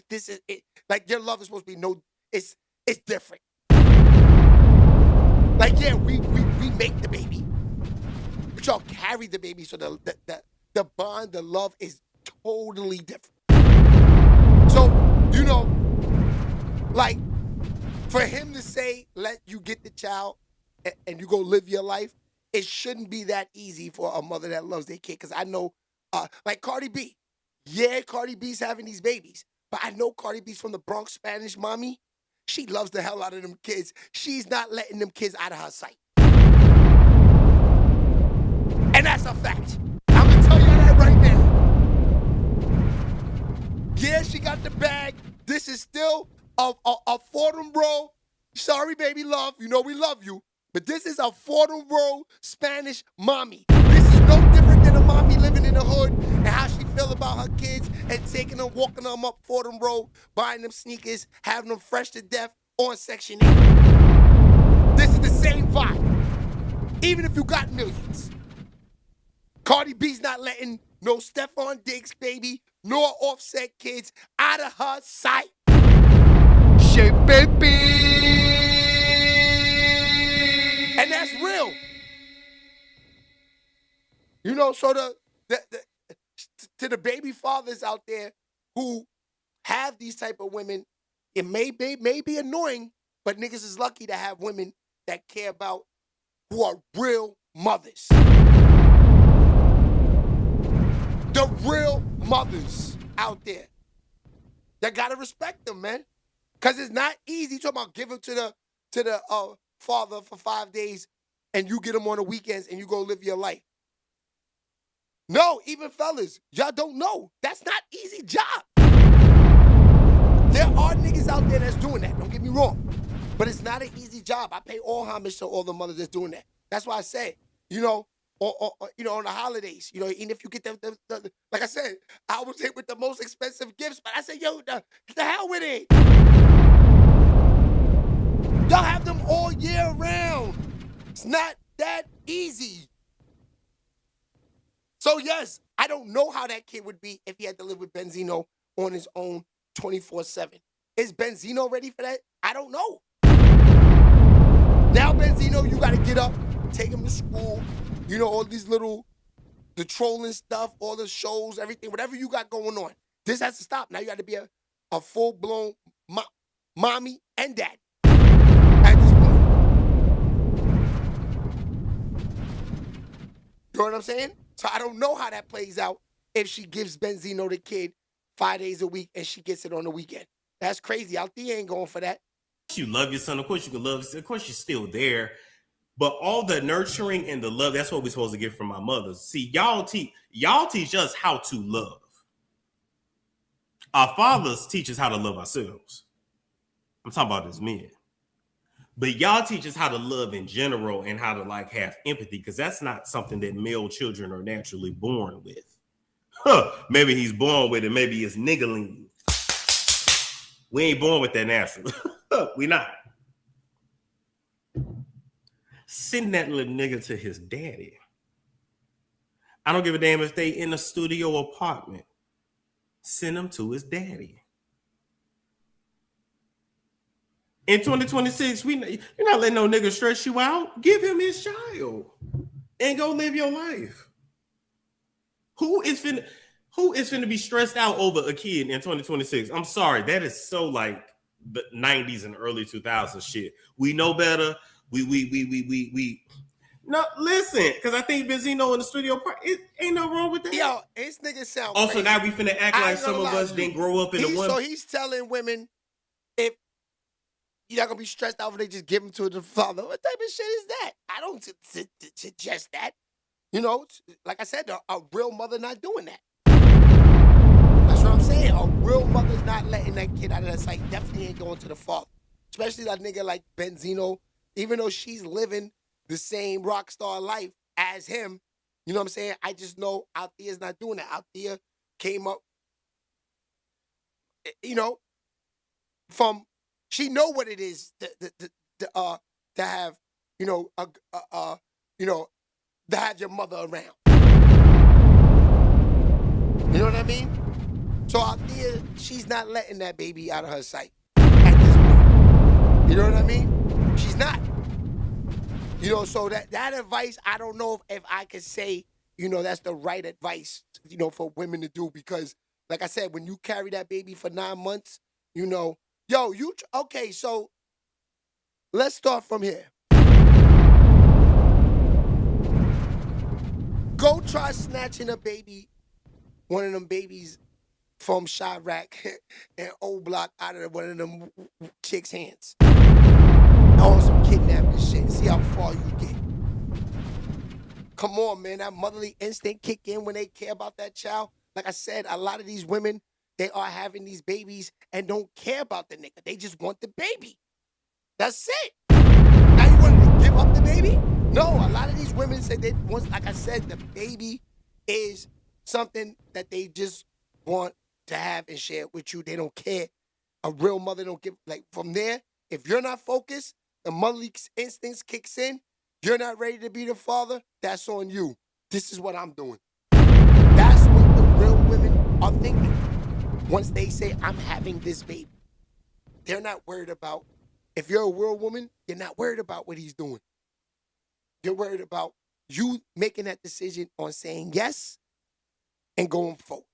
This is it. Like your love is supposed to be it's different. Like yeah, we make the baby, but y'all carry the baby, so the bond, the love is totally different. So like for him to say let you get the child and you go live your life, it shouldn't be that easy for a mother that loves their kid. Because I know, like Cardi B. Yeah, Cardi B's having these babies. But I know Cardi B's from the Bronx Spanish mommy. She loves the hell out of them kids. She's not letting them kids out of her sight. And that's a fact. I'm going to tell you that right now. Yeah, she got the bag. This is still a Fordham Road. Sorry, baby love. You know we love you. But this is a Fordham Road Spanish mommy. This is no different than a mommy living in the hood and how she feel about her kids and taking them, walking them up Fordham Road, buying them sneakers, having them fresh to death on Section 8. This is the same vibe. Even if you got millions. Cardi B's not letting no Stephon Diggs baby nor Offset kids out of her sight. Shea baby. And that's real. So to the baby fathers out there who have these type of women, it may be annoying, but niggas is lucky to have women that care about, who are real mothers. The real mothers out there. That gotta respect them, man. Cause it's not easy talking about giving to the father for 5 days and you get him on the weekends and you go live your life. No, even fellas, y'all don't know. That's not easy job. There are niggas out there that's doing that. Don't get me wrong. But it's not an easy job. I pay all homage to all the mothers that's doing that. That's why I say, on the holidays, even if you get the like I said, I was hit with the most expensive gifts, but I said, yo, the hell with it. Y'all have them all year round. It's not that easy. So yes, I don't know how that kid would be if he had to live with Benzino on his own 24/7. Is Benzino ready for that? I don't know. Now Benzino, you got to get up, take him to school, all these the trolling stuff, all the shows, everything, whatever you got going on. This has to stop. Now you got to be a full-blown mommy and dad at this point. You know what I'm saying? So I don't know how that plays out if she gives Benzino the kid 5 days a week and she gets it on the weekend. That's crazy. Althea ain't going for that. You love your son. Of course you can love. Of course you're still there. But all the nurturing and the love, that's what we're supposed to get from our mothers. See, y'all teach us how to love. Our fathers teach us how to love ourselves. I'm talking about as men. But y'all teach us how to love in general and how to like have empathy, because that's not something that male children are naturally born with. Maybe he's born with it. Maybe it's niggling. We ain't born with that naturally. We not. Send that little nigga to his daddy. I don't give a damn if they in a studio apartment. Send him to his daddy. In 2026, you're not letting no nigga stress you out. Give him his child and go live your life. Who is finna be stressed out over a kid in 2026? I'm sorry, that is so like the 90s and early 2000s shit. We know better. We. No, listen, because I think Benzino in the studio part, it ain't no wrong with that. Yo, this nigga sound also crazy. Now we finna act like some of us didn't grow up in the one. So he's telling women, if you're not gonna be stressed out when they just give him to the father. What type of shit is that? I don't suggest that. You know, like I said, a real mother not doing that. That's what I'm saying. A real mother's not letting that kid out of that sight. Definitely ain't going to the father. Especially that nigga like Benzino, even though she's living the same rock star life as him. You know what I'm saying? I just know Althea's not doing that. Althea came up, you know, from, she know what it is to have, you know, to have your mother around. You know what I mean? So Althea, she's not letting that baby out of her sight at this point. You know what I mean? She's not. You know, so that advice, I don't know if I could say, you know, that's the right advice, you know, for women to do, because, like I said, when you carry that baby for 9 months, you know, yo, okay, so let's start from here. Go try snatching a baby, one of them babies from Chirac and Old Block out of one of them chicks' hands. On some kidnapping shit. See how far you get. Come on, man. That motherly instinct kick in when they care about that child. Like I said, a lot of these women, they are having these babies and don't care about the nigga. They just want the baby. That's it. Now you want to give up the baby? No, a lot of these women say they want, like I said, the baby is something that they just want to have and share with you. They don't care. A real mother don't give, like, from there, if you're not focused, the motherly instincts kicks in, you're not ready to be the father, that's on you. This is what I'm doing. That's what the real women are thinking. Once they say, I'm having this baby, they're not worried about, if you're a real woman, you're not worried about what he's doing. You're worried about you making that decision on saying yes and going forward.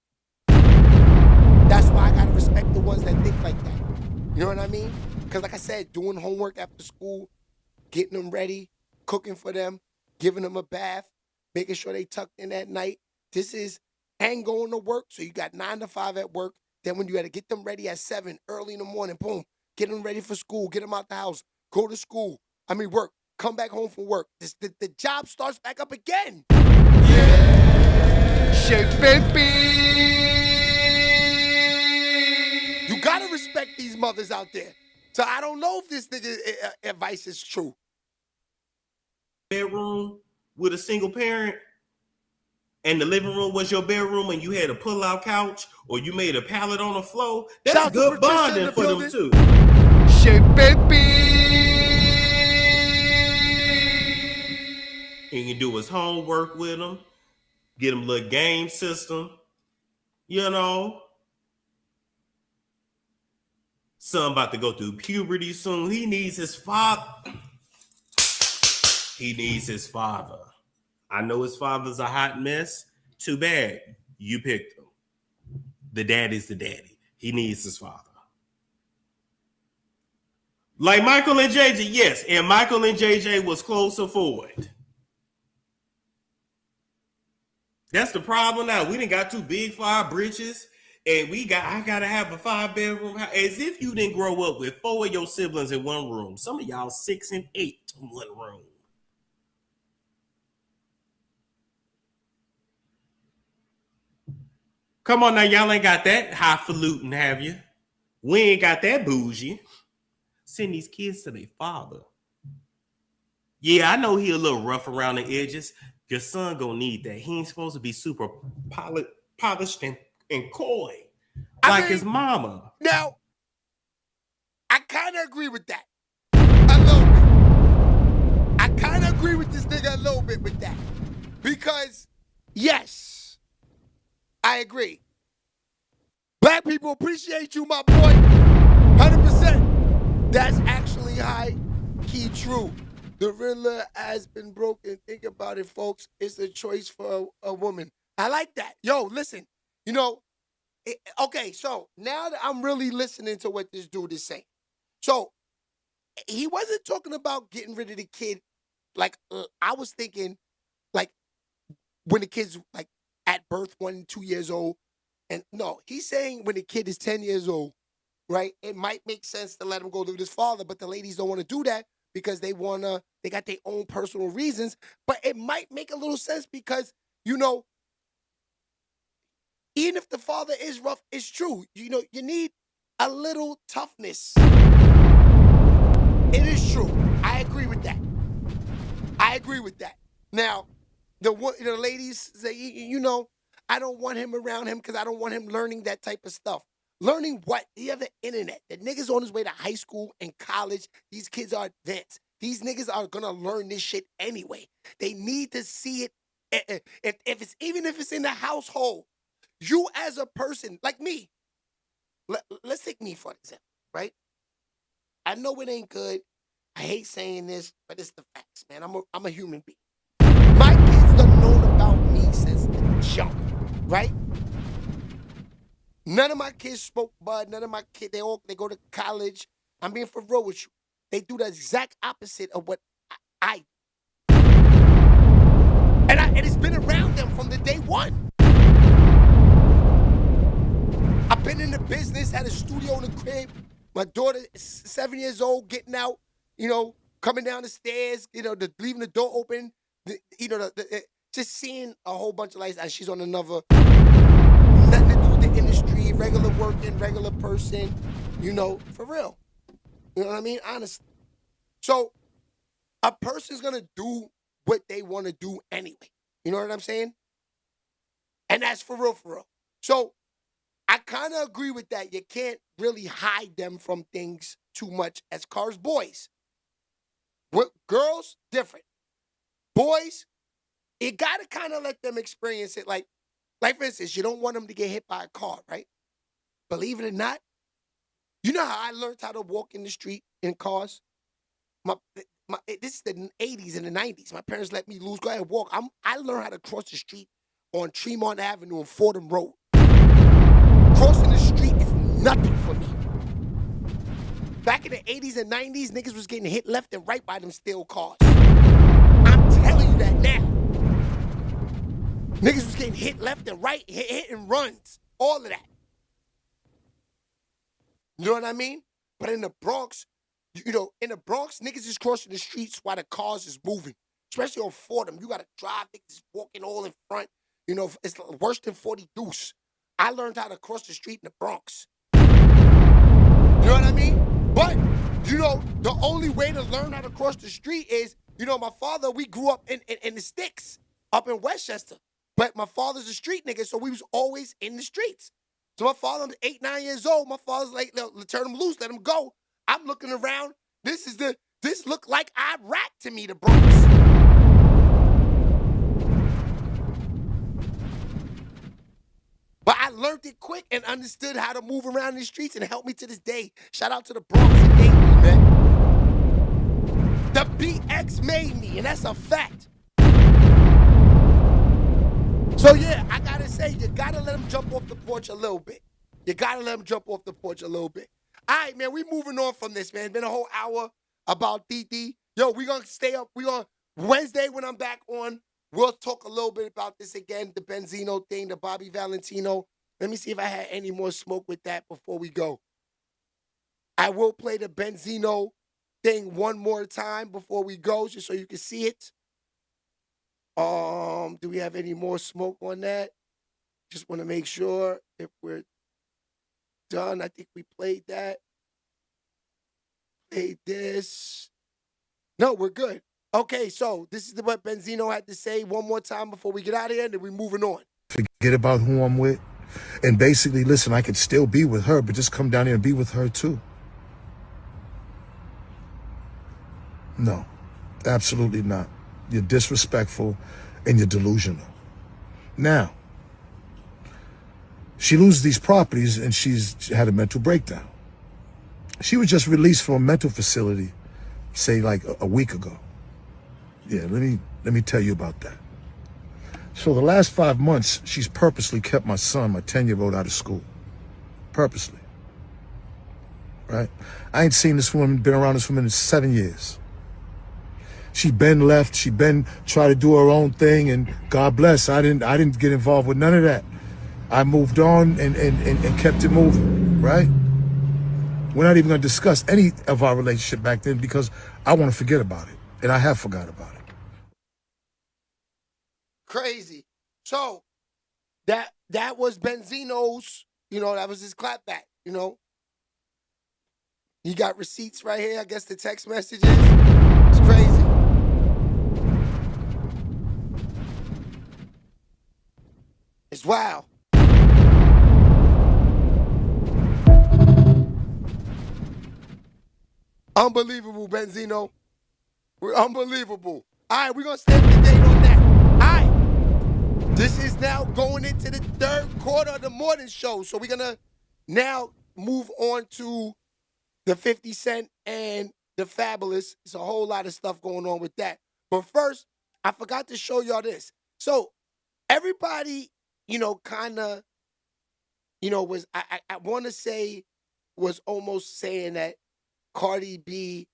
That's why I gotta respect the ones that think like that. You know what I mean? Because like I said, doing homework after school, getting them ready, cooking for them, giving them a bath, making sure they tucked in at night. This is, and going to work. So you got 9 to 5 at work. Then when you got to get them ready at 7 early in the morning, boom, get them ready for school, get them out the house, go to school. Work, come back home from work. The job starts back up again. Yeah. You got to respect these mothers out there. So I don't know if this nigga advice is true. Bedroom with a single parent, and the living room was your bedroom, and you had a pull-out couch, or you made a pallet on the floor. That's good bonding for them too. He can do his homework with him, get him a little game system, you know. Son about to go through puberty soon. He needs his father. He needs his father. I know his father's a hot mess. Too bad. You picked him. The daddy's the daddy. He needs his father. Like Michael and JJ, yes. And Michael and JJ was closer for it. That's the problem now. We done got too big for our britches. And I gotta have a 5-bedroom house. As if you didn't grow up with 4 of your siblings in one room. Some of y'all 6 and 8 in one room. Come on now, y'all ain't got that highfalutin, have you? We ain't got that bougie. send these kids to their father. Yeah, I know he a little rough around the edges. Your son gonna need that. He ain't supposed to be super polished and coy like his mama. Now, I kind of agree with that. A little bit. I kind of agree with this nigga a little bit with that. Because, yes, I agree. Black people appreciate you, my boy. 100%. That's actually high key true. The riddle has been broken. Think about it, folks. It's a choice for a woman. I like that. Yo, listen. You know, okay, so now that I'm really listening to what this dude is saying. So, he wasn't talking about getting rid of the kid. Like, I was thinking, like, when the kid's, like, at birth, 1, 2 years old. And no, he's saying when the kid is 10 years old, right? It might make sense to let him go live with his father, but the ladies don't want to do that because they got their own personal reasons. But it might make a little sense because, you know, even if the father is rough, it's true. You know, you need a little toughness. It is true. I agree with that. I agree with that. Now, the ladies say, you know, I don't want him around him because I don't want him learning that type of stuff. Learning what? You have the internet. The niggas on his way to high school and college. These kids are advanced. These niggas are going to learn this shit anyway. They need to see it. Even if it's in the household, you as a person, like me, let's take me for example, right? I know it ain't good. I hate saying this, but it's the facts, man. I'm a human being. My kids done known about me since the jump, right? None of my kids smoke bud. None of my kids, they go to college. I'm being for real with you. They do the exact opposite of what I do. And it's been around them from the day one. I've been in the business, had a studio in the crib. My daughter is 7 years old, getting out, you know, coming down the stairs, you know, leaving the door open, just seeing a whole bunch of lights. And she's on another, nothing to do with the industry, regular working, regular person, you know, for real. You know what I mean? Honestly. So a person's going to do what they want to do anyway. You know what I'm saying? And that's for real, for real. So I kind of agree with that. You can't really hide them from things too much as far as boys. With girls, different. Boys, you got to kind of let them experience it. Like, for instance, you don't want them to get hit by a car, right? Believe it or not, you know how I learned how to walk in the street in cars? This is the 80s and the 90s. My parents let me loose. Go ahead, walk. I learned how to cross the street on Tremont Avenue and Fordham Road. Crossing the street is nothing for me. Back in the 80s and 90s, niggas was getting hit left and right by them steel cars. I'm telling you that now. Niggas was getting hit left and right, hit and runs. All of that. You know what I mean? But in the Bronx, niggas is crossing the streets while the cars is moving. Especially on Fordham. You got to drive, niggas walking all in front. You know, it's worse than 40 deuce. I learned how to cross the street in the Bronx. You know what I mean? But, you know, the only way to learn how to cross the street is, you know, my father, we grew up in the sticks up in Westchester. But my father's a street nigga, so we was always in the streets. So my father, I'm 8, 9 years old. My father's like, turn him loose, let him go. I'm looking around. This looked like Iraq to me, the Bronx. But I learned it quick and understood how to move around the streets, and it helped me to this day. Shout out to the Bronx. It made me, man. The BX made me, and that's a fact. So, yeah, I got to say, you got to let them jump off the porch a little bit. You got to let them jump off the porch a little bit. All right, man, we moving on from this, man. It's been a whole hour about DD. Yo, we going to stay up. Wednesday when I'm back on, we'll talk a little bit about this again, the Benzino thing, the Bobby Valentino. Let me see if I had any more smoke with that before we go. I will play the Benzino thing one more time before we go, just so you can see it. Do we have any more smoke on that? Just want to make sure if we're done. I think we played that. Hey, this. No, we're good. Okay, so this is what Benzino had to say one more time before we get out of here, and then we're moving on. Forget about who I'm with. And basically, listen, I could still be with her, but just come down here and be with her too. No, absolutely not. You're disrespectful and you're delusional. Now, she loses these properties and she's had a mental breakdown. She was just released from a mental facility, say like a week ago. Yeah, let me tell you about that. So the last 5 months, she's purposely kept my son, my 10-year-old, out of school. Purposely. Right? I ain't seen this woman, been around this woman in 7 years. She been left, she been try to do her own thing, and God bless, I didn't get involved with none of that. I moved on and kept it moving, right? We're not even gonna discuss any of our relationship back then because I want to forget about it, and I have forgot about it. Crazy. So that was Benzino's, that was his clapback, He got receipts right here, I guess the text messages. It's crazy. It's wild. Unbelievable, Benzino. We're unbelievable. All right, we're going to stay up to date on that. All right. This is now going into the third quarter of the morning show. So we're going to now move on to the 50 Cent and the Fabolous. There's a whole lot of stuff going on with that. But first, I forgot to show y'all this. So everybody, kind of, was, I want to say, was almost saying that Cardi B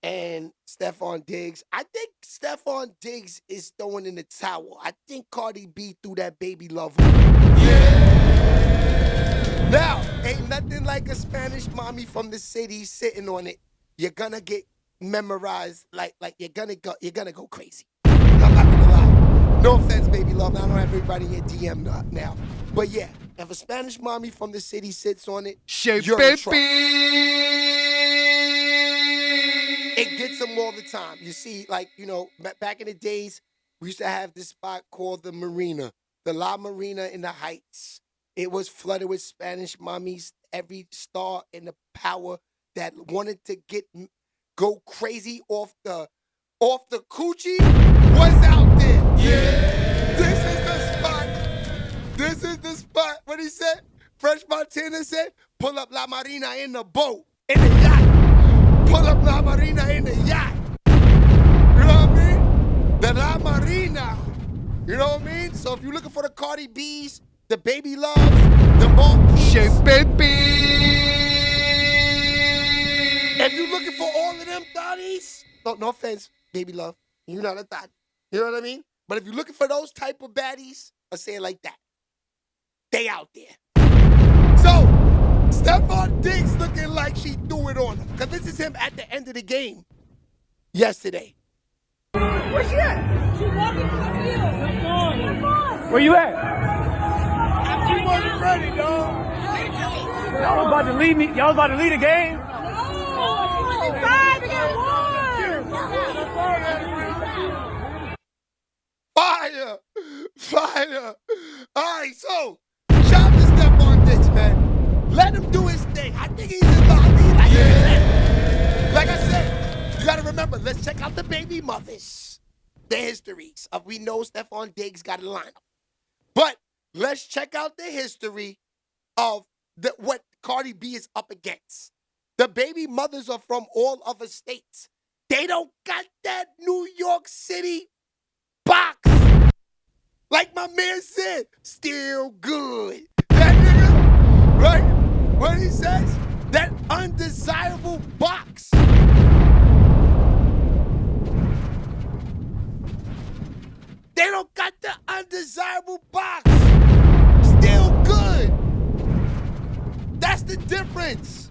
and Stephon Diggs. I think Stephon Diggs is throwing in the towel. I think Cardi B threw that baby love on him. Yeah. Now, ain't nothing like a Spanish mommy from the city sitting on it. You're gonna get memorized like you're gonna go crazy. I'm not gonna lie. No offense, baby love. I don't have everybody in your DM now. But yeah, if a Spanish mommy from the city sits on it, you're in trouble. It gets them all the time. You see, back in the days, we used to have this spot called the Marina, the La Marina in the Heights. It was flooded with Spanish mommies. Every star in the power that wanted to go crazy off the coochie was out there. Yeah. This is the spot. This is the spot. What he said? Fresh Montana said, pull up La Marina in the boat, in the yacht. Pull up La Marina in the yacht. You know what I mean? The La Marina. You know what I mean? So if you're looking for the Cardi B's, the Baby Loves, the Monkeys. If you're looking for all of them thotties, no offense, Baby Love, you're not a thot. You know what I mean? But if you're looking for those type of baddies, I'll say it like that. They out there. So, Stephon Diggs looking like she threw it on him. Because this is him at the end of the game yesterday. Where's she at? She's walking to the field. Where you at? She wasn't ready, dog. Y'all was about to lead me. Y'all was about to lead the game? No. It's time to get warm. Fire. Fire. All right, so, shout out to Stephon Diggs, man. Let him do his thing. I think he's in line. Like I said, you got to remember, let's check out the baby mothers. The histories of we know Stephon Diggs got a lineup. But let's check out the history of what Cardi B is up against. The baby mothers are from all other states. They don't got that New York City box. Like my man said, still good. That nigga, right? What he says? That undesirable box. They don't got the undesirable box. Still good. That's the difference.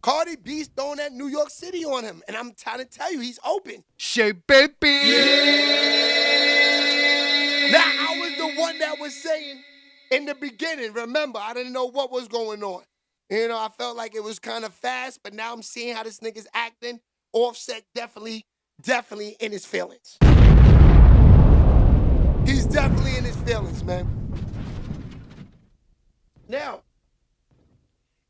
Cardi B's throwing that New York City on him. And I'm trying to tell you, he's open. Baby. Yeah. Now, I was the one that was saying in the beginning, remember, I didn't know what was going on. You know, I felt like it was kind of fast, but now I'm seeing how this nigga's acting. Offset definitely in his feelings. He's definitely in his feelings, man. Now,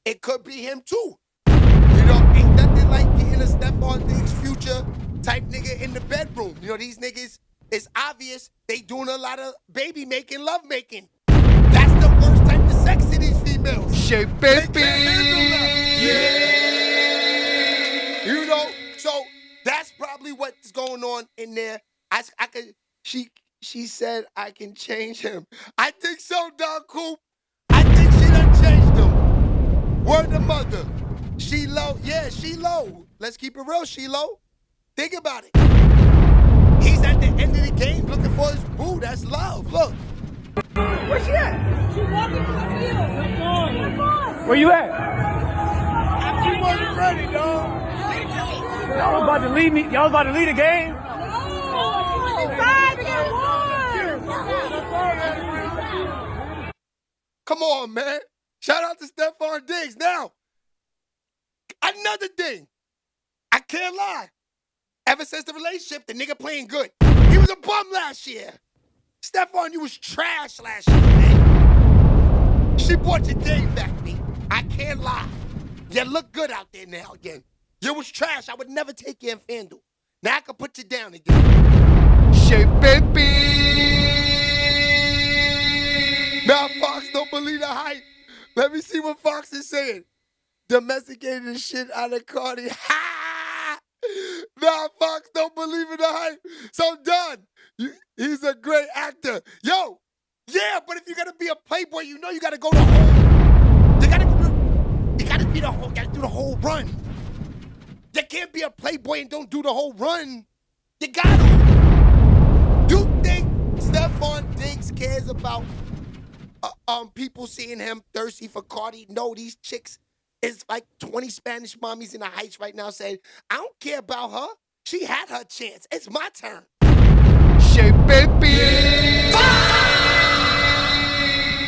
it could be him too. You know, ain't nothing like getting a Stephon Diggs Future type nigga in the bedroom. You know, these niggas, it's obvious they doing a lot of baby making, love making. That's the worst type of sex to these females. SHEABABYTV. Yeah. You know, so that's probably what's going on in there. She said I can change him. I think so, Don Coop. I think she done changed him. Word to mother. She low. Yeah, she low. Let's keep it real, she low. Think about it. He's at the end of the game looking for his boo. That's love. Look. Where's she at? She's walking to the field. Where you at? She wasn't ready, dog. Y'all was about to lead me. Y'all was about to lead the game. Come on, man. Shout out to Stephon Diggs. Now, another thing. I can't lie. Ever since the relationship, the nigga playing good. He was a bum last year. Stephon, you was trash last year, man. She brought your game back, me. I can't lie. You look good out there now again. You was trash. I would never take you in FanDuel. Now I can put you down again. SHEABABYTV. Now Fox don't believe the hype. Let me see what Fox is saying. Domesticated the shit out of Cardi. Ha! Now Fox don't believe in the hype. So done. He's a great actor. Yo, yeah, but if you're gonna be a playboy, you know you gotta go the whole. You gotta do the whole run. You can't be a playboy and don't do the whole run. You gotta. You think Stephon Diggs cares about people seeing him thirsty for Cardi? No, these chicks is like 20 Spanish mommies in the Heights right now saying, I don't care about her. She had her chance. It's my turn. SHEABABYTV.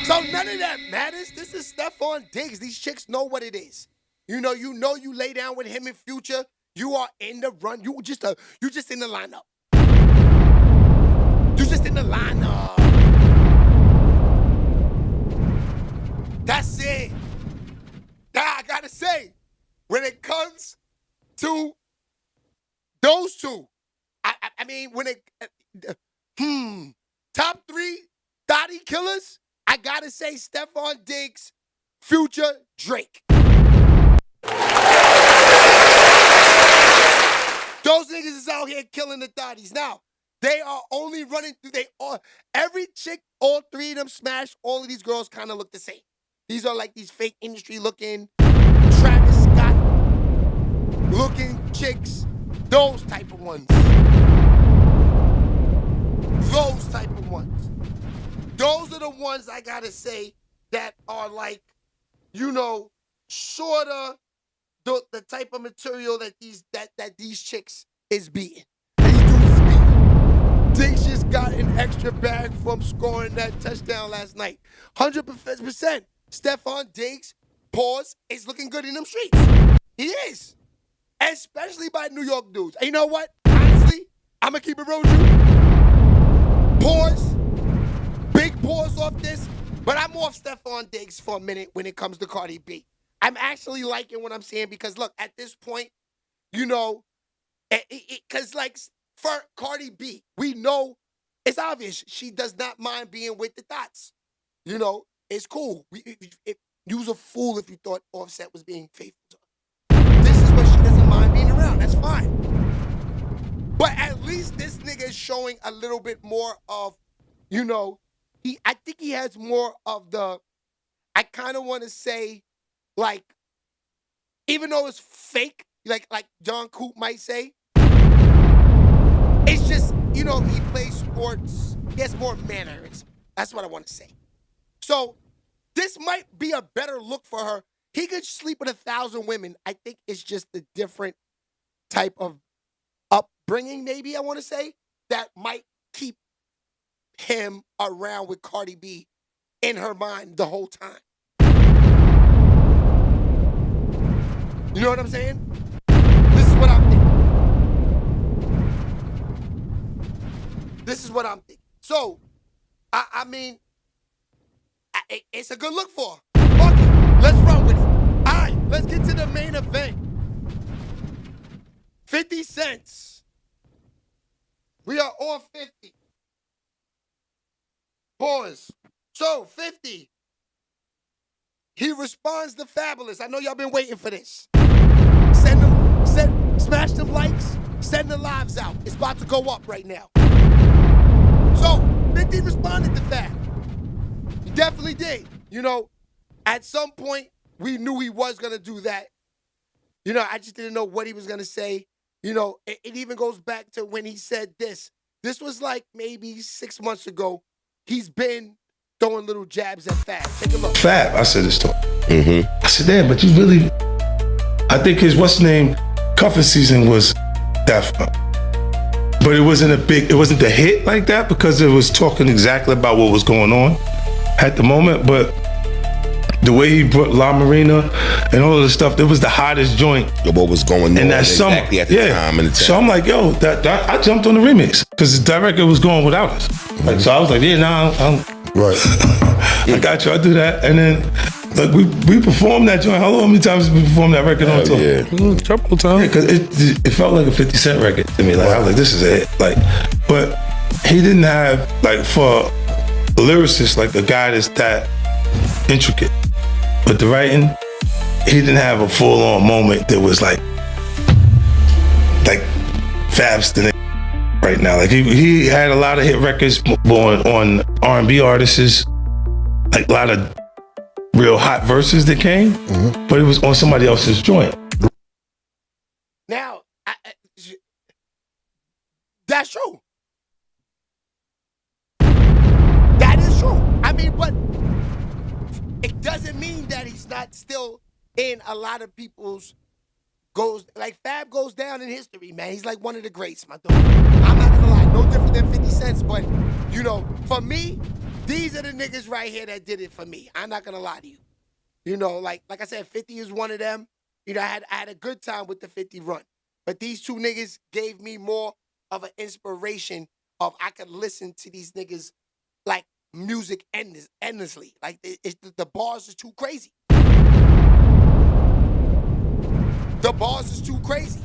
So none of that matters. This is Stephon Diggs. These chicks know what it is. You know you lay down with him in Future. You are in the run. You just in the lineup. You just in the lineup. That's it. Now I gotta say, when it comes to those two, I mean, when it top 3 thotty killers, I gotta say Stephon Diggs, Future, Drake. Those niggas is out here killing the thotties. Now, they are only running through, every chick, all 3 of them smash, all of these girls kind of look the same. These are like these fake industry looking, Travis Scott looking chicks. Those type of ones. Those type of ones. Those are the ones I gotta say that are like, you know, sorta the type of material that these chicks is beating. These dudes is beating. Diggs just got an extra bag from scoring that touchdown last night. 100%. Stephon Diggs, pause, is looking good in them streets. He is. Especially by New York dudes. And you know what? Honestly, I'm going to keep it real with you. Pause. Big pause off this. But I'm off Stephon Diggs for a minute when it comes to Cardi B. I'm actually liking what I'm seeing because, look, at this point, you know, because, like, for Cardi B, we know it's obvious she does not mind being with the thoughts. You know, it's cool. You was a fool if you thought Offset was being faithful to her. This is what she doesn't mind being around. That's fine. But at least this nigga is showing a little bit more of, you know, I think he has more of the, I kind of want to say, like, even though it's fake, like John Coop might say, it's just, you know, he plays sports. He has more mannerism. That's what I want to say. So this might be a better look for her. He could sleep with 1,000 women. I think it's just a different type of upbringing, maybe I want to say, that might keep him around with Cardi B in her mind the whole time. You know what I'm saying? This is what I'm thinking. This is what I'm thinking. So, I mean, it's a good look for her. Fuck it. Let's run with it. All right, let's get to the main event. 50 cents. We are on 50. Pause. So, 50. He responds to Fabolous. I know y'all been waiting for this. Smash them likes, send the lives out. It's about to go up right now. So, 50 responded to Fab. He definitely did. You know, at some point, we knew he was going to do that. You know, I just didn't know what he was going to say. You know, it even goes back to when he said this. This was like maybe 6 months ago. He's been throwing little jabs at Fab. Take a look. Fab, I said this to him. I said, damn, but you really, I think his, what's the name, cuffing season was that, but it wasn't it wasn't the hit like that because it was talking exactly about what was going on at the moment, but the way he brought La Marina and all of the stuff, that was the hottest joint. What was going on exactly at the time. And so I'm like, yo, I jumped on the remix because the director was going without us. Like, so I was like, yeah, nah, right. I got you, I'll do that. And then like we performed that joint. How many times did we perform that record on tour? Yeah. A couple times. Yeah, because it felt like a 50 Cent record to me. Like I was like, this is it. Like, but he didn't have, like, for a lyricist, like a guy that's that intricate. But the writing, he didn't have a full-on moment that was like Fab's the nigga right now. Like he had a lot of hit records on R&B artists, like a lot of real hot verses that came, but it was on somebody else's joint. Now, that's true. That is true. I mean, but it doesn't mean that he's not still in a lot of people's like Fab goes down in history, man. He's like one of the greats, my dude. I'm not gonna lie, no different than 50 Cents, but you know, for me, these are the niggas right here that did it for me. I'm not gonna lie to you. You know, like I said, 50 is one of them. You know, I had a good time with the 50 run. But these two niggas gave me more of an inspiration of I could listen to these niggas like music endlessly. Like the bars is too crazy. The bars is too crazy.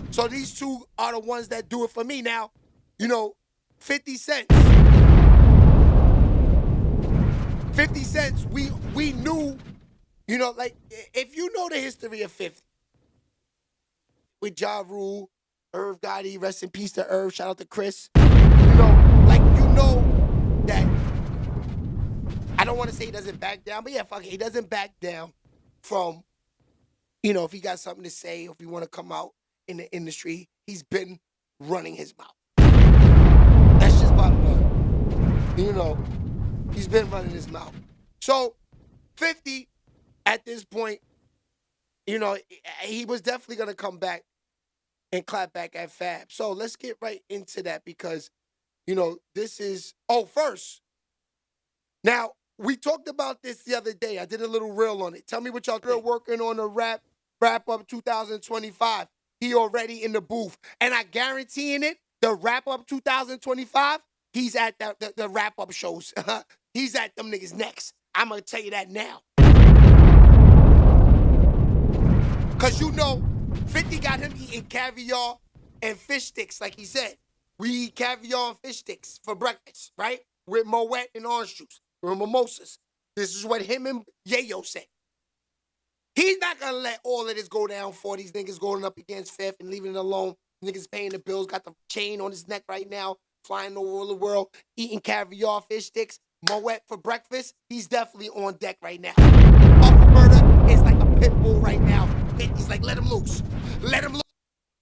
So these two are the ones that do it for me. Now, you know, 50 Cents. 50 Cents, we knew, you know, like, if you know the history of 50, with Ja Rule, Irv Gotti, rest in peace to Irv, shout out to Chris. You know, like, you know that, I don't want to say he doesn't back down, but yeah, fuck it, he doesn't back down from, you know, if he got something to say, if he want to come out in the industry, he's been running his mouth. That's just bottom line. You know, he's been running his mouth. So, 50, at this point, you know, he was definitely going to come back and clap back at Fab. So, let's get right into that because, you know, this is, first. Now, we talked about this the other day. I did a little reel on it. Tell me what y'all think. Working on the wrap up 2025. He already in the booth. And I guaranteeing it, the wrap up 2025, he's at the wrap up shows. He's at them niggas next. I'm going to tell you that now. Because you know, 50 got him eating caviar and fish sticks, like he said. We eat caviar and fish sticks for breakfast, right? With Moet and orange juice, with mimosas. This is what him and Yayo said. He's not going to let all of this go down for these niggas going up against Fifth and leaving it alone. Niggas paying the bills, got the chain on his neck right now, flying over the world, eating caviar, fish sticks, Moet for breakfast. He's definitely on deck right now. Uncle Murder is like a pit bull right now. He's like, let him loose. Let him loose.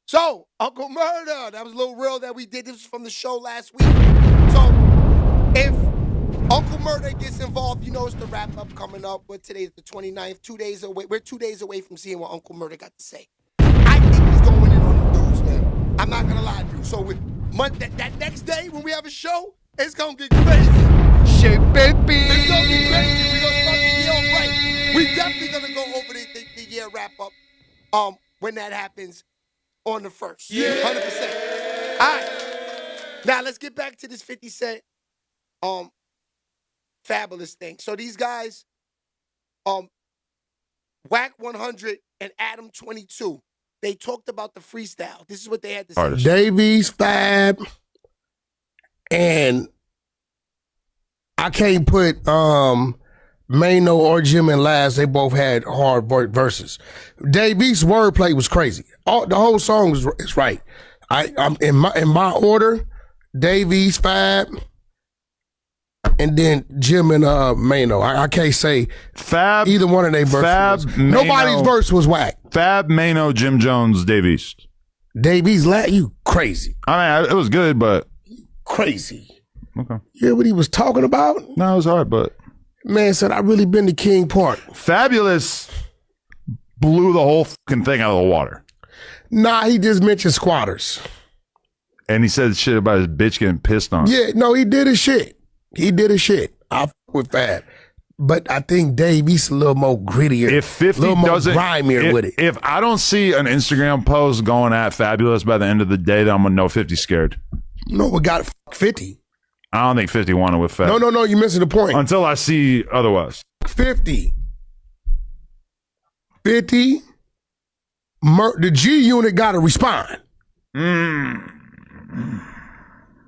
So, Uncle Murder, that was a little reel that we did. This was from the show last week. So, if Uncle Murder gets involved, you know it's the wrap up coming up. But today's the 29th, 2 days away. We're 2 days away from seeing what Uncle Murder got to say. I think he's going to win it on them dudes, man. I'm not going to lie to you. So, that next day when we have a show, it's going to get crazy. Shit, baby. It's going to get crazy. We're going to start the year right. We definitely going to go over the year wrap up. when that happens on the 1st. Yeah. 100%. All right. Now let's get back to this 50 Cent Fabolous thing. So these guys, Whack 100 and Adam 22, they talked about the freestyle. This is what they had to say. Davies, Fab, and I can't put Mano or Jim in last. They both had hard verses. Davies' wordplay was crazy. The whole song is right. I'm in my order. Davies, Fab, and then Jim and Mano. I can't say Fab. Either one of their verses. Nobody's verse was whack. Fab, Mano, Jim Jones, Davies. Davies, you crazy. I mean, it was good, but crazy. Okay. You hear what he was talking about? No, it was hard, but man said I really been to King Park. Fabolous blew the whole fucking thing out of the water. Nah, he just mentioned squatters. And he said shit about his bitch getting pissed on. Yeah, no, he did his shit. I fuck with Fab. But I think Davies a little more grittier. If 50 a little more doesn't, grimier with it. If I don't see an Instagram post going at Fabolous by the end of the day, then I'm going to know 50's scared. No, we got 50. I don't think 50 wanted with Fab. No, you're missing the point. Until I see otherwise. 50. The G Unit got to respond.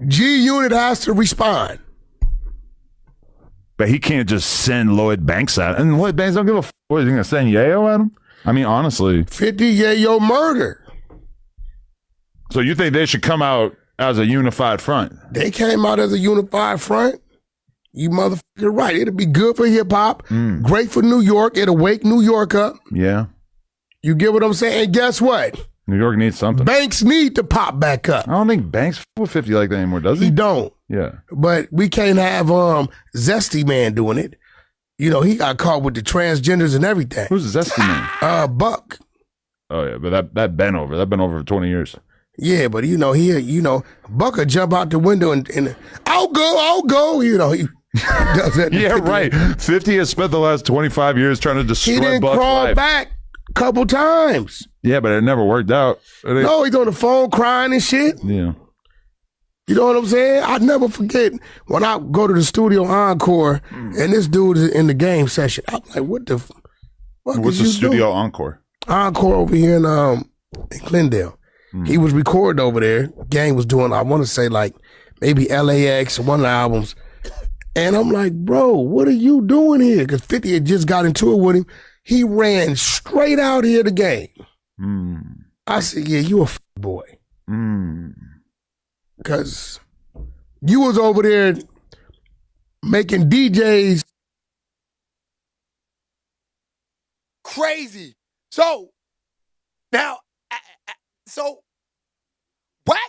G Unit has to respond. But he can't just send Lloyd Banks out. And Lloyd Banks don't give a f***. What, is he going to send Yayo at him? I mean, honestly. 50 Yayo murder. So you think they should come out as a unified front? They came out as a unified front. You motherfucker right. It'll be good for hip-hop. Great for New York. It'll wake New York up. Yeah. You get what I'm saying? And guess what? New York needs something. Banks need to pop back up. I don't think Banks f*** with 50 like that anymore, does he? He don't. Yeah. But we can't have Zesty Man doing it. You know, he got caught with the transgenders and everything. Who's Zesty Man? Buck. Oh, yeah, but that been over. That been over for 20 years. Yeah, but Buck will jump out the window and I'll go. You know, he does that. Yeah, right. 50 has spent the last 25 years trying to destroy Buck's life. He didn't crawl back a couple times. Yeah, but it never worked out. No, he's on the phone crying and shit. Yeah. You know what I'm saying? I never forget when I go to the studio encore and this dude is in the game session. I'm like, what the fuck? What's the studio encore? Encore over here in Glendale. He was recording over there. Gang was doing, I want to say like maybe LAX, one of the albums. And I'm like, bro, what are you doing here? Because 50 had just got into it with him. He ran straight out here the game. I said, yeah, you a boy. Because you was over there making DJs crazy. So, now, Whack,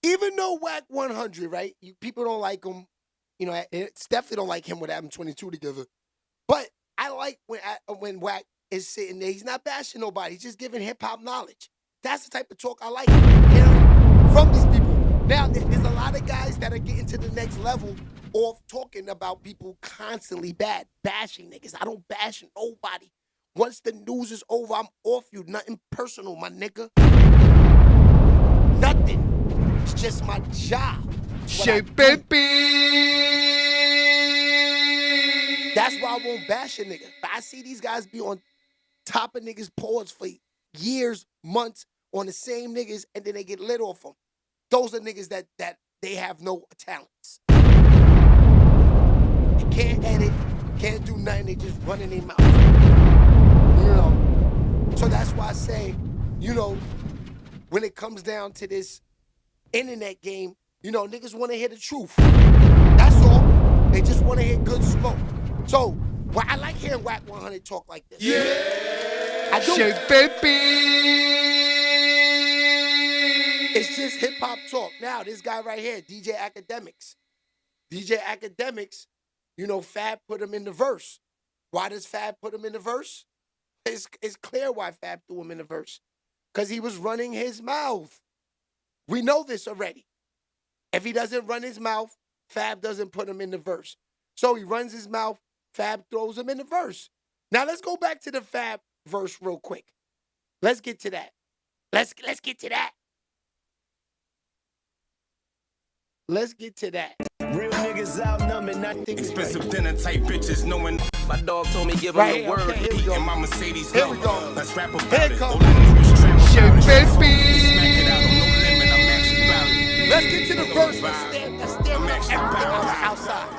even though Whack 100, right, people don't like him, you know, it's definitely don't like him with Adam 22 together. But I like when Whack is sitting there. He's not bashing nobody. He's just giving hip-hop knowledge. That's the type of talk I like, from these people. Now, there's a lot of guys that are getting to the next level off talking about people constantly bashing niggas. I don't bash nobody. Once the news is over, I'm off you. Nothing personal, my nigga. Nothing. It's just my job. Baby. That's why I won't bash a nigga. But I see these guys be on top of niggas' paws for years, months, on the same niggas, and then they get lit off them. Those are niggas that they have no talents. They can't edit, can't do nothing. They just run in their mouth. You know? So that's why I say, you know, when it comes down to this internet game, you know, niggas want to hear the truth. That's all. They just want to hear good smoke. So, I like hearing Whack 100 talk like this. Yeah. I do. It's just hip-hop talk. Now, this guy right here, DJ Academics. DJ Academics, you know, Fab put him in the verse. Why does Fab put him in the verse? It's clear why Fab threw him in the verse. Because he was running his mouth. We know this already. If he doesn't run his mouth, Fab doesn't put him in the verse. So he runs his mouth, Fab throws him in the verse. Now let's go back to the Fab verse real quick. Let's get to that. Let's get to that. Let's get to that. Real niggas outnumbered, nothing. Expensive dinner type bitches, knowing my dog told me give him Right the here, word. okay, here we go. And my Mercedes Here we number. go. Let's rap about Here it. it comes. All I know is trap about it. Shit, Smack it out, no limit, I'm actually about it. Let's get to the verse. Let's stand everything else outside.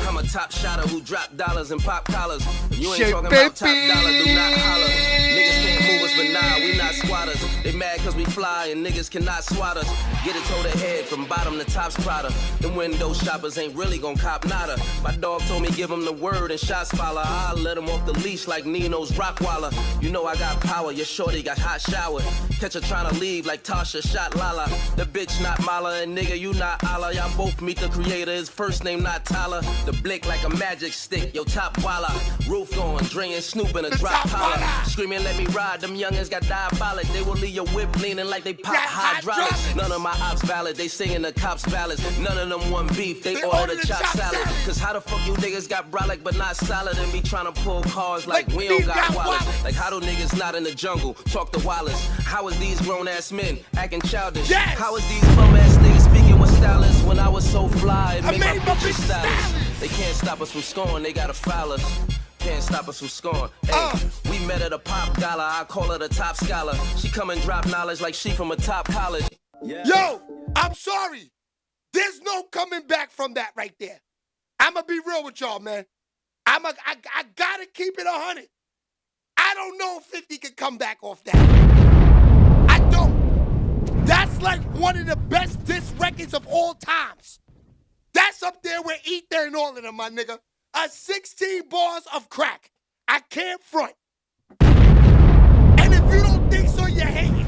I'm a top shotter who drop dollars and pop collars. If you ain't Shit, talking about top dollar, do not holler. Niggas can't move us, but nah, we not squatters. They mad cause we fly and niggas cannot swat us. Get it toe to head from bottom to top's Prada. Them window shoppers ain't really gon' cop nada. My dog told me give him the word and shots follow. I'll let him off the leash like Nino's Rockwaller. You know I got power, your shorty got hot shower. Catch her tryna leave like Tasha shot Lala. The bitch not Mala and nigga you not Allah. Y'all both meet the creator, his first name not Tyler. The blick like a magic stick, yo top walla. Roof going, drain Snoop in a drop collar. Screaming let me ride, them youngins got diabolic. They will leave your whip leaning like they pop hydraulics. None of my ops valid, they singing the cops ballads. None of them want beef, they order the chop salad. Cause how the fuck you niggas got brolic but not solid and be trying to pull cars like we don't got wallets. Like how do niggas not in the jungle talk to Wallace? How is these grown ass men acting childish? How is these bum ass niggas speaking with stylists when I was so fly and made my bitches stylish? They can't stop us from scoring, they gotta foul us. Can't stop us from scoring. Hey, we met at a pop gala, I call her the top scholar. She come and drop knowledge like she from a top college. Yo, I'm sorry. There's no coming back from that right there. I'ma be real with y'all, man. I gotta keep it 100. I don't know if 50 can come back off that. I don't. That's like one of the best diss records of all times. That's up there with Ether and all of them, my nigga. 16 bars of crack. I can't front. And if you don't think so, you're hating.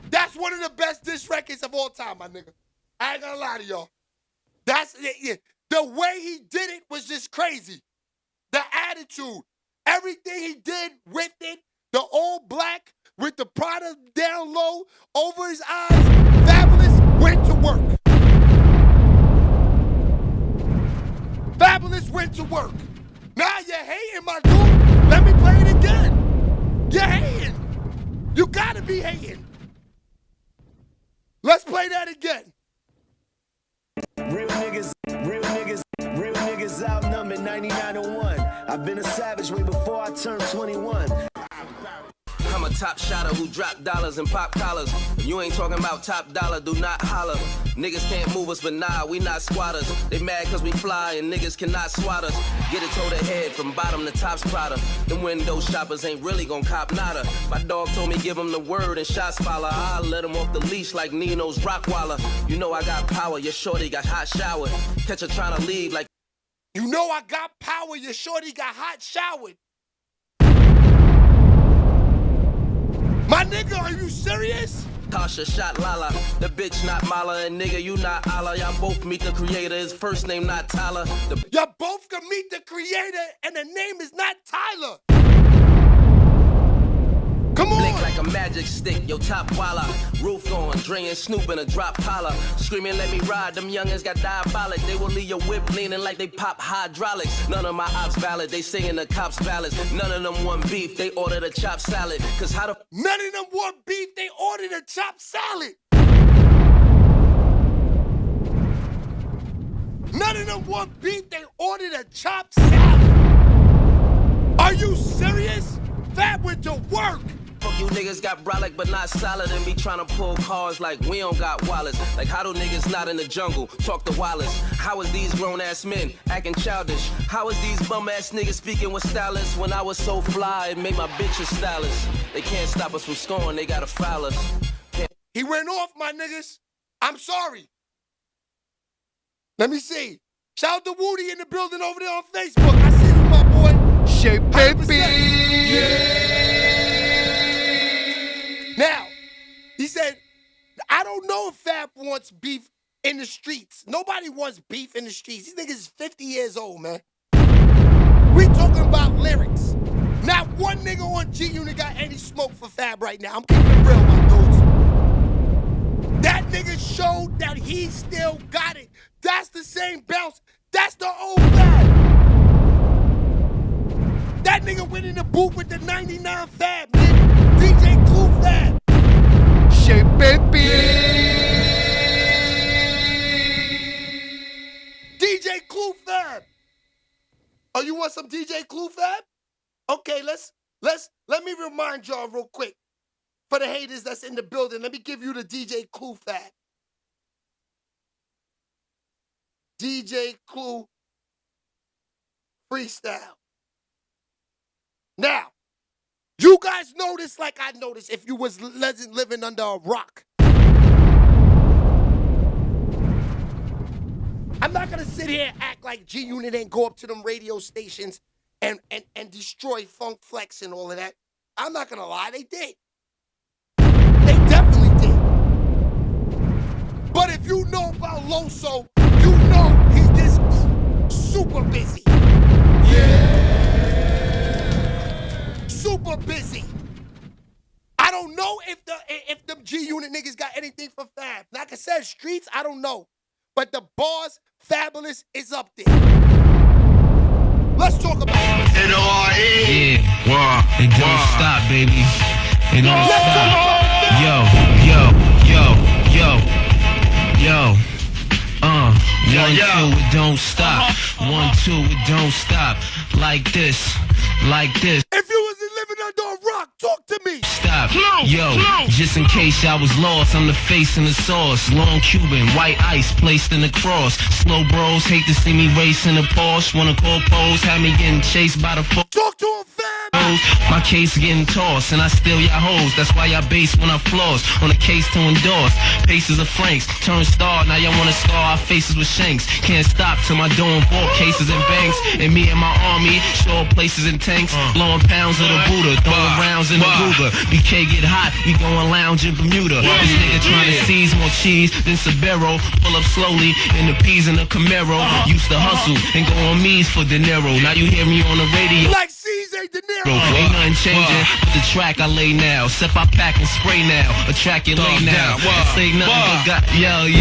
That's one of the best diss records of all time, my nigga. I ain't gonna lie to y'all. That's it. The way he did it was just crazy. The attitude, everything he did with it, the all black with the product down low over his eyes. Fabolous went to work. Fabolous went to work. Nah, you're hating, my dude. Let me play it again. You're hating. You gotta be hating. Let's play that again. Real niggas outnumbered 99-1. I've been a savage way before I turned 21. I'm a top shotter who drop dollars and pop collars. If you ain't talking about top dollar, do not holler. Niggas can't move us, but nah, we not squatters. They mad cause we fly and niggas cannot swat us. Get it toe to head from bottom to top's Prada. Them window shoppers ain't really gon' cop nada. My dog told me give him the word and shots follow. I'll let him off the leash like Nino's Rockwaller. You know I got power, your shorty got hot shower. Catch her tryna leave like. You know I got power, your shorty got hot showered. My nigga, are you serious? Tasha shot Lala, the bitch not Mala, and nigga you not Allah. Y'all both meet the creator, his first name not Tyler. Y'all both can meet the creator, and the name is not Tyler. Come on. Blick like a magic stick, yo top walla. Roof going, drain Snoop in a drop collar. Screaming let me ride, them youngins got diabolic. They will leave your whip leaning like they pop hydraulics. None of my ops valid, they singing the cops ballads. None of them want beef, they ordered a chopped salad. Cause how the none of them want beef, they ordered a chopped salad. None of them want beef, they ordered a chopped salad. Are you serious? Fab went to work. Fuck you niggas got brolic but not solid and be tryna pull cars like we don't got wallets. Like how do niggas not in the jungle talk to Wallace? How is these grown ass men acting childish? How is these bum ass niggas speaking with stylists when I was so fly and made my bitches stylists? They can't stop us from scoring, they gotta foul us. He went off, my niggas. I'm sorry. Let me see. Shout out to Woody in the building over there on Facebook. I see you, my boy. Shit, baby. Yeah. Now, he said, I don't know if Fab wants beef in the streets. Nobody wants beef in the streets. These niggas is 50 years old, man. We talking about lyrics. Not one nigga on G-Unit got any smoke for Fab right now. I'm keeping it real, my dudes. That nigga showed that he still got it. That's the same bounce. That's the old Fab. That nigga booth with the 99 Fab, nigga. DJ Clue Fab. Shea Baby. DJ Clue Fab. Oh, you want some DJ Clue Fab? Okay, let me remind y'all real quick. For the haters that's in the building, let me give you the DJ Clue Fab. DJ Clue Freestyle. Now, you guys notice like I noticed if you was living under a rock. I'm not gonna sit here and act like G-Unit ain't go up to them radio stations and destroy Funk Flex and all of that. I'm not gonna lie, they did. They definitely did. But if you know about Loso, you know he gets super busy. Yeah. Super busy. I don't know if the G-Unit niggas got anything for Fab. Like I said, streets, I don't know. But the bars, Fabolous is up there. Let's talk about it. N-O-R-E. Yeah. It don't stop, baby. It don't stop. Yo. 1, 2, it don't stop. 1, 2, it don't stop. Like this. If you wasn't living under a rock, talk to me. Stop. Yo, just in case I was lost, I'm the face in the sauce. Long Cuban, white ice placed in the cross. Slow bros hate to see me racing a Porsche. Wanna call pose, have me getting chased by the foe. Talk to him, fam. My case getting tossed, and I steal y'all hoes. That's why y'all base when I floss. On a case to endorse. Paces of Franks, turn star. Now y'all wanna scar our faces with shanks. Can't stop till my doing ball cases and banks. And me and my army, show places in tanks. Blowing pounds of the Buddha, throwing rounds in the Ruger. BK get hot, we going lounge in Bermuda. This nigga trying to seize more cheese than Sabero. Pull up slowly in the peas in the Camaro. Used to hustle and go on me's for dinero. Now you hear me on the radio. Like CZ De Niro. Ain't nothing changing with the track I lay now. Step I pack and spray now. Attract your lay now. Say nothing but got yo.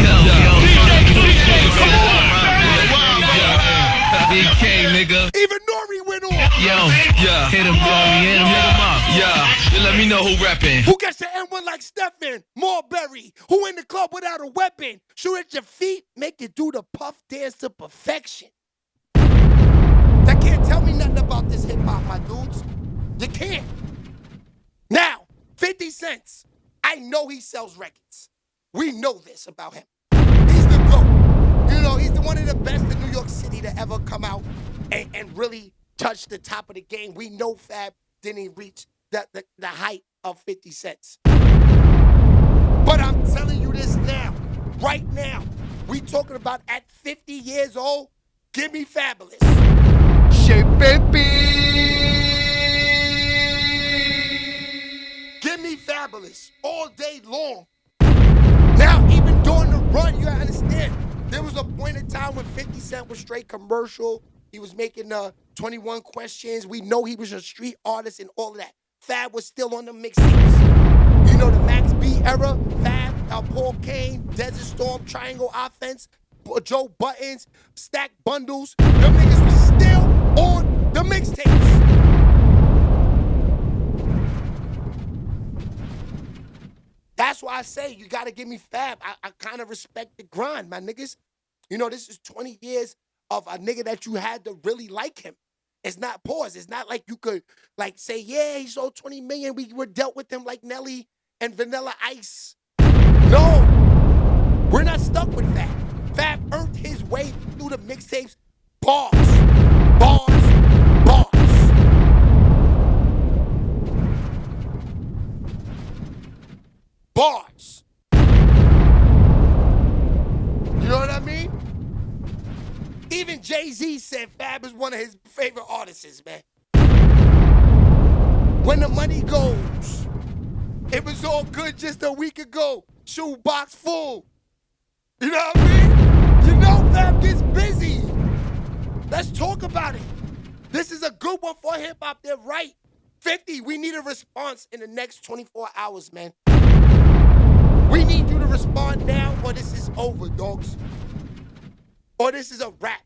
BK, nigga. Even Nori went on. Yo, hit him up. Yeah, let me know who reppin'. Who gets the N1 like Stephen Marbury? Who in the club without a weapon? Shoot at your feet, make you do the puff dance to perfection. That can't tell me nothing about this hip hop, my dudes. You can't. Now, 50 Cent. I know he sells records. We know this about him. He's the GOAT. You know, he's one of the best in New York City to ever come out and really touch the top of the game. We know Fab didn't reach the height of 50 Cent. But I'm telling you this now, right now. We talking about at 50 years old, give me Fabolous. Shea Baby. Give me Fabolous all day long. Now, even during the run, you gotta understand, there was a point in time when 50 Cent was straight commercial. He was making 21 Questions. We know he was a street artist and all of that. Fab was still on the mixtapes. You know, the Max B era, Fab, Paul Kane, Desert Storm, Triangle Offense, Joe Buttons, Stack Bundles. Them niggas was still on the mixtapes. That's why I say you gotta give me Fab. I kind of respect the grind, my niggas. You know, this is 20 years of a nigga that you had to really like him. It's not pause. It's not like you could like say, yeah, he sold 20 million. We were dealt with him like Nelly and Vanilla Ice. No, we're not stuck with Fab. Fab earned his way through the mixtapes. Bars. You know what I mean? Even Jay-Z said Fab is one of his favorite artists, man. When the money goes, it was all good just a week ago. Shoebox full. You know what I mean? You know Fab gets busy. Let's talk about it. This is a good one for hip-hop. They're right. 50, we need a response in the next 24 hours, man. We need you to respond now or this is over, dogs. Or this is a wrap.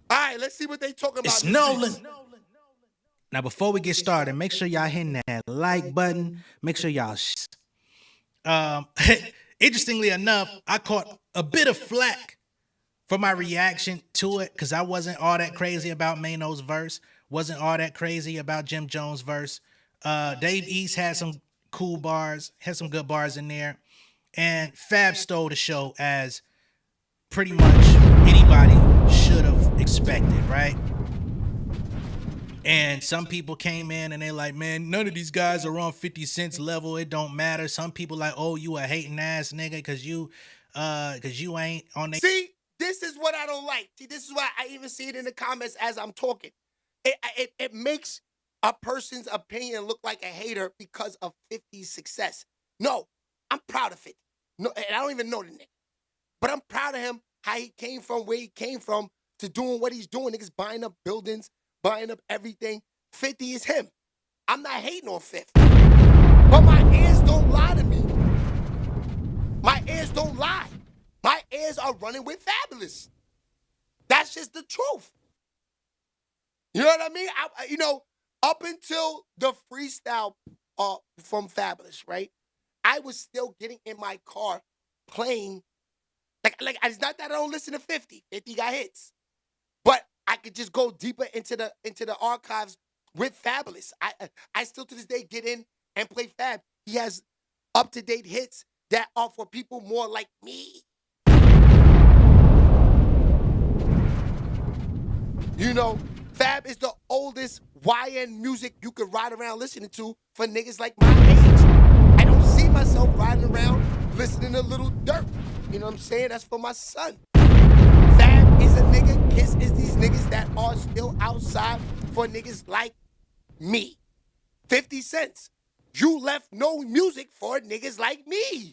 All right, let's see what they talking about. It's Nolan. Now, before we get started, make sure y'all hitting that like button. Make sure y'all. Interestingly enough, I caught a bit of flack for my reaction to it because I wasn't all that crazy about Mano's verse. Wasn't all that crazy about Jim Jones' verse. Dave East had some cool bars, had some good bars in there. And Fab stole the show as pretty much anybody should have expected, right? And some people came in and they're like, man, none of these guys are on 50 Cent's level. It don't matter. Some people like, oh, you a hating ass nigga because you ain't on the. See, this is what I don't like. See, this is why I even see it in the comments as I'm talking. It makes a person's opinion look like a hater because of 50's success. No, I'm proud of it. No, and I don't even know the nigga. But I'm proud of him, how he came from, where he came from, to doing what he's doing. Niggas buying up buildings, buying up everything. 50 is him. I'm not hating on 50. But my ears don't lie to me. My ears don't lie. My ears are running with Fabolous. That's just the truth. You know what I mean? Up until the freestyle from Fabolous, right? I was still getting in my car playing. Like it's not that I don't listen to 50. 50 got hits. But I could just go deeper into the archives with Fabolous. I still to this day get in and play Fab. He has up-to-date hits that are for people more like me. You know, Fab is the oldest YN music you could ride around listening to for niggas like my age. I don't see myself riding around listening to Little Dirt. You know what I'm saying? That's for my son. Fab is a nigga. Kiss is these niggas that are still outside for niggas like me. 50 Cent. You left no music for niggas like me.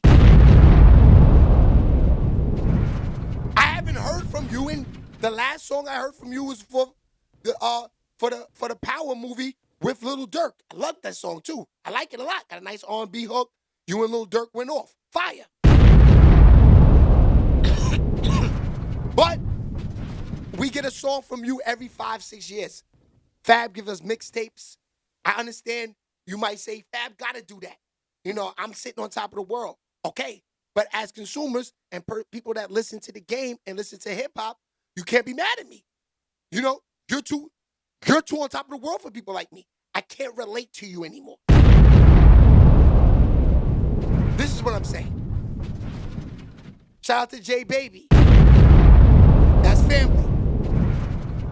I haven't heard from you, and the last song I heard from you was for the Power movie with Lil Durk. I love that song too. I like it a lot. Got a nice R&B hook. You and Lil Durk went off. Fire. But we get a song from you every 5-6 years. Fab gives us mixtapes. I understand you might say, Fab gotta do that. You know, I'm sitting on top of the world. Okay. But as consumers and people that listen to the game and listen to hip hop, you can't be mad at me. You know, you're too on top of the world for people like me. I can't relate to you anymore. This is what I'm saying. Shout out to J Baby. That's family.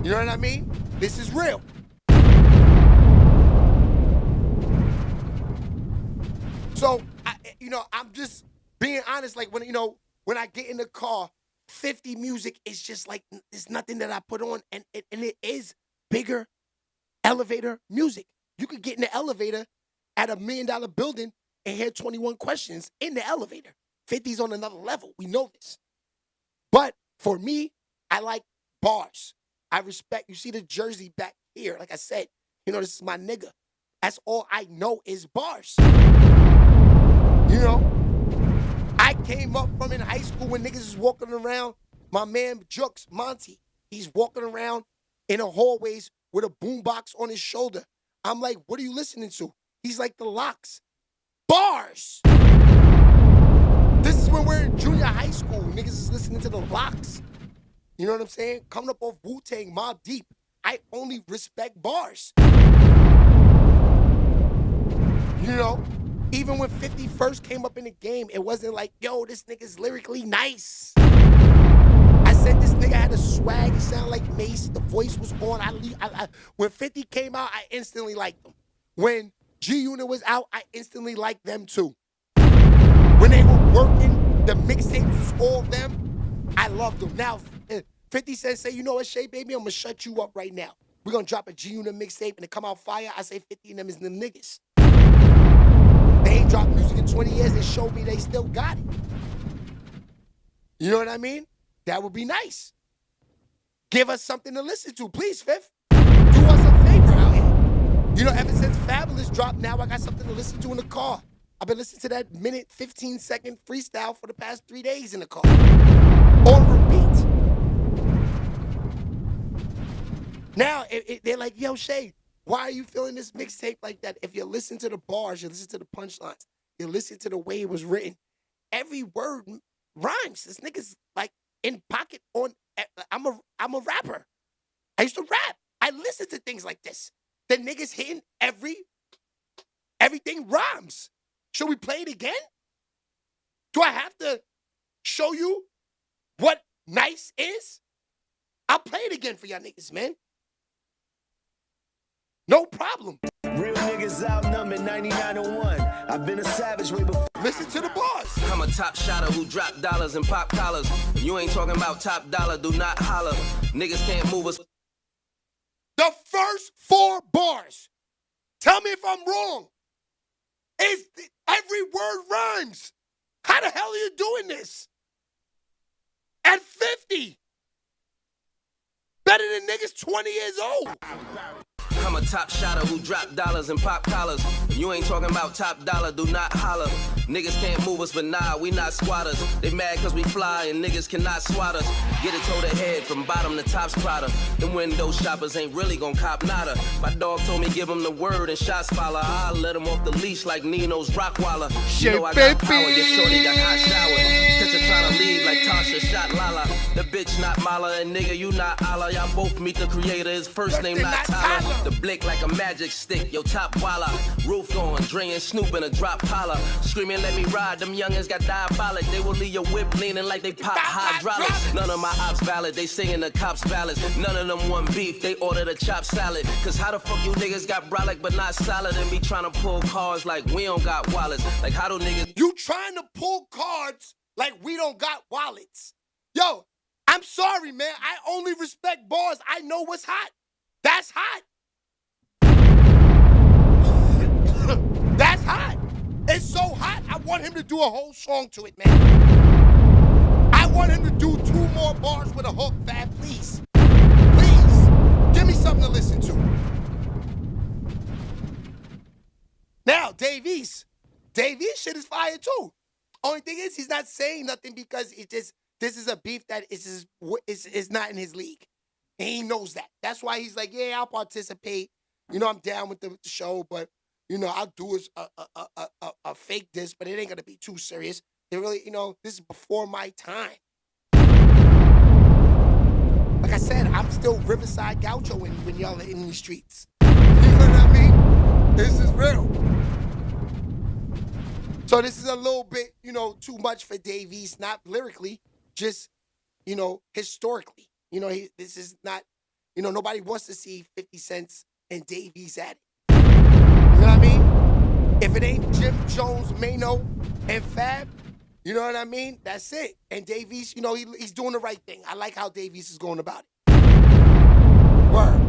You know what I mean? This is real. So, I'm just being honest. Like, when I get in the car, 50 music is just like, it's nothing that I put on. And it is bigger elevator music. You could get in the elevator at $1 million building and hear 21 Questions in the elevator. 50's on another level. We know this. But for me, I like bars. I respect, you see the jersey back here. Like I said, this is my nigga. That's all I know is bars. You know, I came up from in high school when niggas was walking around. My man Jux, Monty, he's walking around in the hallways with a boombox on his shoulder. I'm like, what are you listening to? He's like, The Locks. Bars. This is when we're in junior high school. Niggas is listening to The Locks. You know what I'm saying? Coming up off Wu-Tang, Mobb Deep. I only respect bars. You know? Even when 50 first came up in the game, it wasn't like, yo, this nigga's lyrically nice. I said this nigga had a swag. He sounded like Mace. The voice was on. When 50 came out, I instantly liked him. When G-Unit was out, I instantly liked them too. When they were working, the mixtapes was all them. I loved them. Now, 50 Cent say, you know what, Shay, baby, I'm going to shut you up right now. We're going to drop a G-Unit mixtape and it come out fire. I say 50 and them is them niggas. They ain't dropped music in 20 years. They showed me they still got it. You know what I mean? That would be nice. Give us something to listen to. Please, Fifth. Do us a favor out here. You know, ever since Fabolous dropped, now I got something to listen to in the car. I've been listening to that minute, 15-second freestyle for the past 3 days in the car. On repeat. Now, they're like, yo, Shay, Why are you feeling this mixtape like that? If you listen to the bars, you listen to the punchlines, you listen to the way it was written, every word rhymes. This nigga's like in pocket on. I'm a rapper. I used to rap. I listen to things like this. The niggas hitting everything rhymes. Should we play it again? Do I have to show you what nice is? I'll play it again for y'all niggas, man. No problem. Real niggas outnumbered 99-1. I've been a savage way before. Listen to the bars. I'm a top shotter who drop dollars and pop collars. You ain't talking about top dollar, do not holler. Niggas can't move us. The first 4 bars. Tell me if I'm wrong. Every word rhymes. How the hell are you doing this? At 50. Better than niggas 20 years old. I'm a top shotter who drop dollars and pop collars. You ain't talking about top dollar, do not holler. Niggas can't move us, but nah, we not squatters. They mad cause we fly and niggas cannot swat us. Get it toe to head from bottom to top's Prada. Them window shoppers ain't really gon' cop nada. My dog told me give him the word and shots follow. I'll let him off the leash like Nino's Rockwaller. You know I got power, your shorty got hot shower. Catch her tryna leave like Tasha shot Lala. The bitch not Mala and nigga you not Allah. Y'all both meet the creator, his first name not Tyler. The blick like a magic stick, yo top walla. Roof going, Dre and Snoop in a drop collar. Screaming let me ride, them youngins got diabolic. They will leave your whip leaning like they pop hydraulics. None of my ops valid, they singing the cops ballads. None of them want beef, they ordered a chopped salad. Cause how the fuck you niggas got brolic but not solid and be trying to pull cards like we don't got wallets? Like how do niggas... You trying to pull cards like we don't got wallets. Yo, I'm sorry, man. I only respect bars. I know what's hot. That's hot. That's hot. It's so hot, I want him to do a whole song to it, man. I want him to do 2 more bars with a hook, Fab, please. Please, give me something to listen to. Now, Davies shit is fire too. Only thing is, he's not saying nothing because this is a beef that is not in his league. And he knows that. That's why he's like, yeah, I'll participate. You know, I'm down with the show, but you know, I'll do a fake diss, but it ain't gonna be too serious. It really, you know, this is before my time. Like I said, I'm still Riverside Gaucho when y'all are in these streets. You know what I mean? This is real. So this is a little bit, you know, too much for Davies, not lyrically, just, you know, historically. You know, this is not, you know, nobody wants to see 50 Cent and Davies at it. You know what I mean? If it ain't Jim Jones, Mano, and Fab, you know what I mean? That's it. And Davies, you know, he's doing the right thing. I like how Davies is going about it. Word.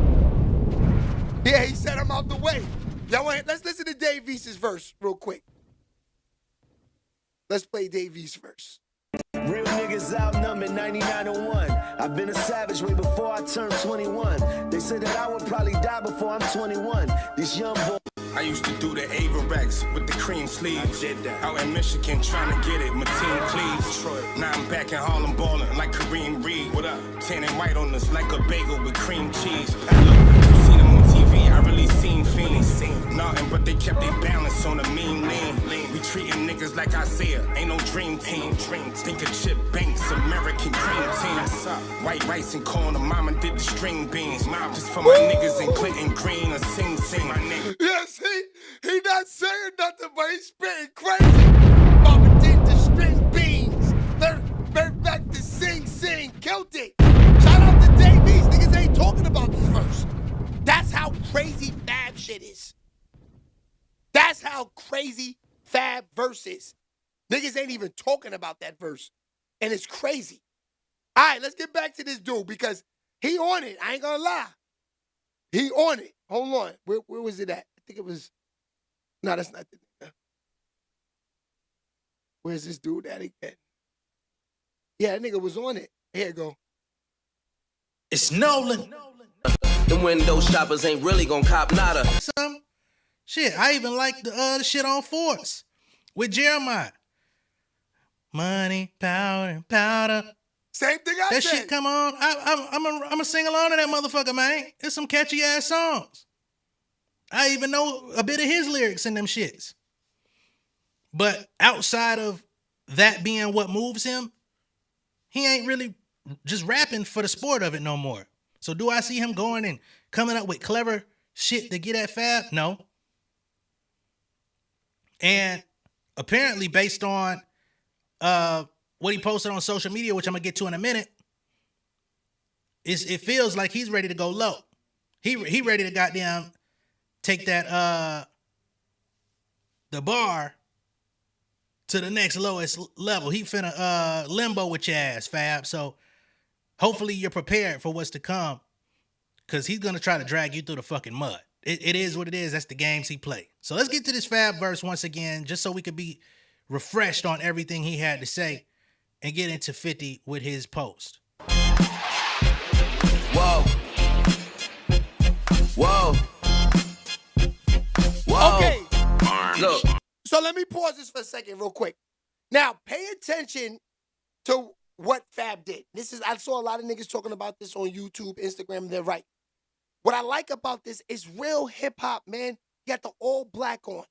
Yeah, he said I'm out the way. Let's listen to Davies' verse real quick. Let's play Davies' verse. Real niggas outnumbered 99-1. I've been a savage way before I turned 21. They said that I would probably die before I'm 21. This young boy. I used to do the Averex with the cream sleeves. I did that. Out in Michigan trying to get it, my team Cleves. Now I'm back in Harlem ballin' like Kareem Reed. What up? Tan and white on us like a bagel with cream cheese. You seen them on TV, I really seen fiends. Nothing but they kept their balance on a mean lean. We treating niggas like Isaiah, ain't no dream team. Think of Chip Banks, American cream team. White rice and corn, the mama did the string beans. Just for my niggas in Clinton Green or Sing Sing. Yeah, see? He not saying nothing, but he's spitting crazy. Mama did the string beans. They're back to Sing Sing. Killed it. Shout out to Davies. Niggas ain't talking about this verse. That's how crazy Fab shit is. That's how crazy Fab verse is. Niggas ain't even talking about that verse. And it's crazy. All right, let's get back to this dude because he on it. I ain't gonna lie. He on it. Hold on. Where was it at? I think it was... No, that's not the nigga. Where's this dude at again? Yeah, that nigga was on it. Here you go. It's Nolan. Them window shoppers ain't really gon' cop nada. Shit, I even like the shit on Force with Jeremiah. Money, power, and powder. Same thing I said. That shit come on. I'm a sing along to that motherfucker, man. It's some catchy ass songs. I even know a bit of his lyrics in them shits. But outside of that being what moves him, he ain't really just rapping for the sport of it no more. So do I see him going and coming up with clever shit to get at Fab? No. And apparently based on what he posted on social media, which I'm going to get to in a minute, it feels like he's ready to go low. He ready to goddamn take that the bar to the next lowest level. He finna limbo with your ass, Fab. So hopefully you're prepared for what's to come, because he's gonna try to drag you through the fucking mud. It is what it is. That's the games he play. So let's get to this Fab verse once again, just so we could be refreshed on everything he had to say and get into 50 with his post. Whoa. Whoa. Whoa. Okay. Look. So let me pause this for a second real quick. Now, pay attention to what Fab did. I saw a lot of niggas talking about this on YouTube, Instagram, and they're right. What I like about this is real hip-hop, man. You got the all black on.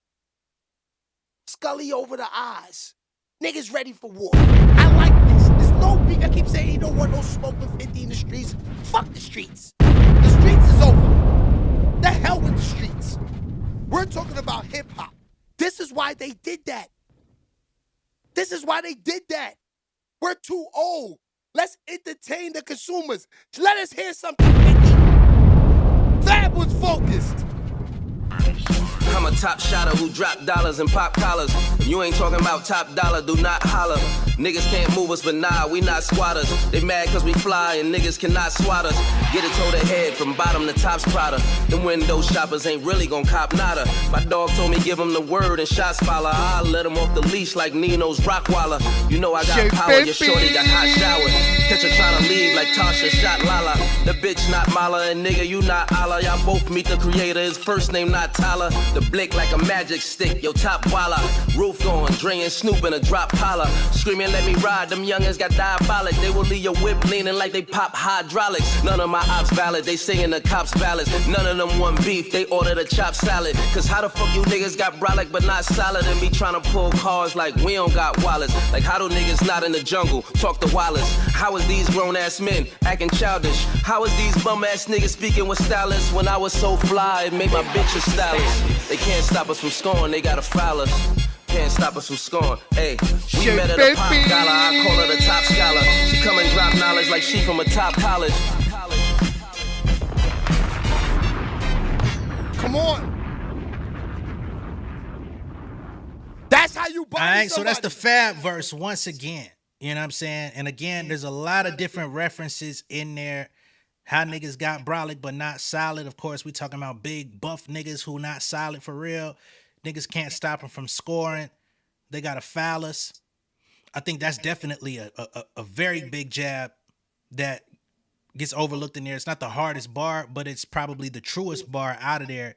Scully over the eyes. Niggas ready for war. I like this. There's no beef. I keep saying he don't want no smoke with 50 in the streets. Fuck the streets. The streets is over. The hell with the streets. We're talking about hip-hop. This is why they did that. This is why they did that. We're too old. Let's entertain the consumers. Let us hear something. Fab was focused. I'm a top shotter who drop dollars and pop collars. If you ain't talking about top dollar, do not holler. Niggas can't move us, but nah, we not squatters. They mad cause we fly and niggas cannot swat us. Get it toe to head from bottom to top's Prada. Them window shoppers ain't really gon' cop nada. My dog told me give him the word and shots follow. I let him off the leash like Nino's Rockwaller. You know I got power, your shorty got hot showers. Catch her tryna leave like Tasha shot Lala. The bitch not Mala and nigga you not Allah. Y'all both meet the creator, his first name not Tyler. The blick like a magic stick, yo top walla. Roof going, Dre and Snoop in a drop collar. Screaming let me ride, them youngins got diabolic. They will leave your whip leaning like they pop hydraulics. None of my ops valid, they singing the cops ballads. None of them want beef, they ordered a chopped salad. Cause how the fuck you niggas got brolic but not solid? And me trying to pull cars like we don't got wallets. Like how do niggas not in the jungle talk to Wallace? How is these grown ass men acting childish? How is these bum ass niggas speaking with stylists? When I was so fly, it made my bitch a stylist. They can't stop us from scoring, they gotta foul us. Can't stop us from scoring. Hey, we met at a pop gala, I call her the top scholar. She come and drop knowledge like she from a top college. Come on. That's how you buy. All right, so that's the Fab verse once again. You know what I'm saying? And again, there's a lot of different references in there. How niggas got brolic but not solid. Of course, we talking about big buff niggas who not solid for real. Niggas can't stop them from scoring. They got to foul us. I think that's definitely a very big jab that gets overlooked in there. It's not the hardest bar, but it's probably the truest bar out of there.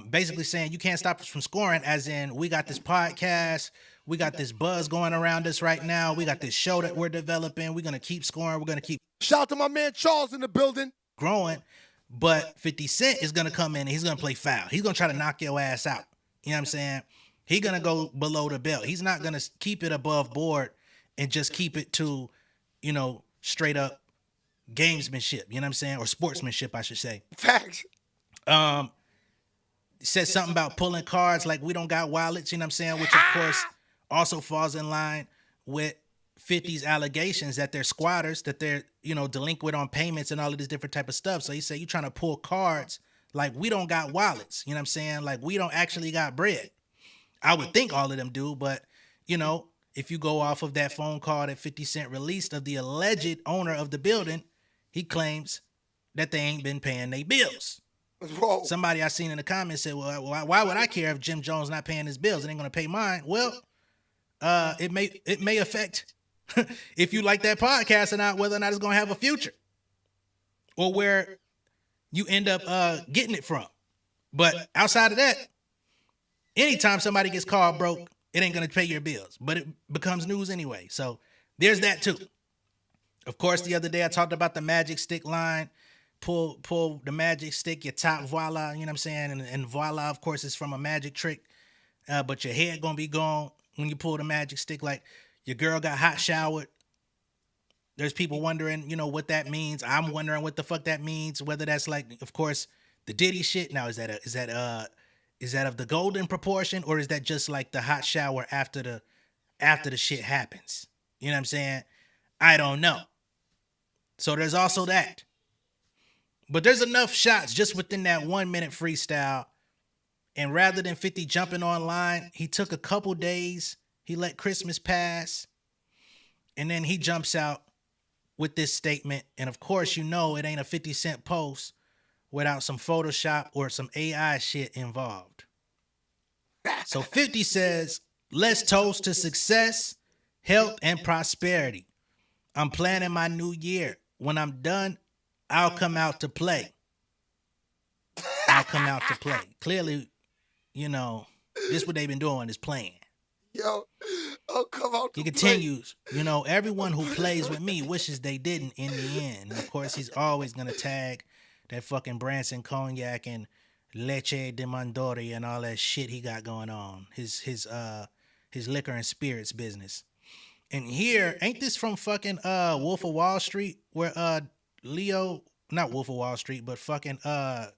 Basically saying you can't stop us from scoring, as in we got this podcast, we got this buzz going around us right now, we got this show that we're developing, we're going to keep scoring, we're going to keep... Shout out to my man Charles in the building. Growing, but 50 Cent is going to come in and he's going to play foul. He's going to try to knock your ass out. You know what I'm saying? He's going to go below the belt. He's not going to keep it above board and just keep it to, you know, straight up gamesmanship. You know what I'm saying? Or sportsmanship, I should say. Facts. Said something about pulling cards like we don't got wallets, you know what I'm saying? Which, of course, also falls in line with 50's allegations that they're squatters, that they're, you know, delinquent on payments and all of this different type of stuff. So he said, you trying to pull cards like we don't got wallets, you know what I'm saying? Like we don't actually got bread. I would think all of them do, but, you know, if you go off of that phone call that 50 Cent released of the alleged owner of the building, he claims that they ain't been paying their bills. Whoa. Somebody I seen in the comments said, well, why would I care if Jim Jones not paying his bills? It ain't going to pay mine. Well, it may affect if you like that podcast or not, whether or not it's going to have a future or where you end up getting it from. But outside of that, anytime somebody gets called broke, it ain't going to pay your bills, but it becomes news anyway. So there's that too. Of course, the other day I talked about the Magic Stick line pull the magic stick, your top voila, you know what I'm saying? And voila, of course, is from a magic trick. But your head gonna be gone when you pull the magic stick. Like your girl got hot showered. There's people wondering, you know, what that means. I'm wondering what the fuck that means. Whether that's like, of course, the Diddy shit. Now, is that of the golden proportion, or is that just like the hot shower after the shit happens? You know what I'm saying? I don't know. So there's also that. But there's enough shots just within that 1 minute freestyle. And rather than 50 jumping online, he took a couple days. He let Christmas pass. And then he jumps out with this statement. And of course, you know it ain't a 50 Cent post without some Photoshop or some AI shit involved. So 50 says, let's toast to success, health, and prosperity. I'm planning my new year. When I'm done, I'll come out to play. I'll come out to play. Clearly, you know, this what they've been doing is playing. Yo, I'll come out to He continues, you know, everyone who plays with me wishes they didn't in the end. And of course, he's always going to tag that fucking Branson cognac and leche de Mondori and all that shit he got going on. His liquor and spirits business. And here, ain't this from fucking Wolf of Wall Street, where Leo, not Wolf of Wall Street, but fucking The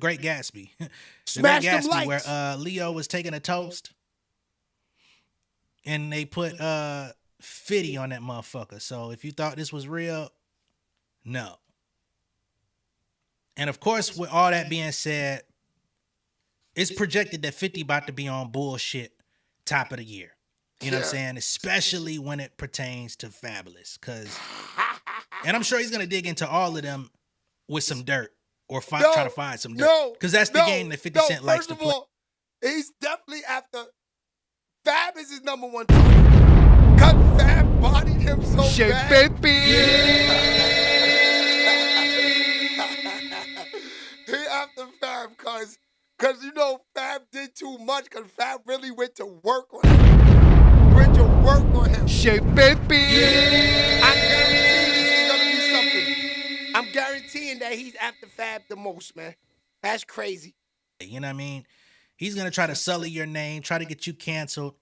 Great Gatsby. The Great Gatsby, where Leo was taking a toast and they put 50 on that motherfucker. So if you thought this was real, no. And of course, with all that being said, it's projected that 50 about to be on bullshit top of the year. You know what I'm saying? Especially when it pertains to Fabolous. And I'm sure he's going to dig into all of them with some dirt or try to find some dirt. Because that's the game that 50 Cent likes to play. First of all, he's definitely after... Fab is his number one target. Cut Fab bodied him so bad. He after Fab cause you know Fab did too much because Fab really went to work on him. I guarantee this is gonna be something. I'm guaranteeing that he's after Fab the most, man. That's crazy. You know what I mean? He's going to try to sully your name, try to get you canceled.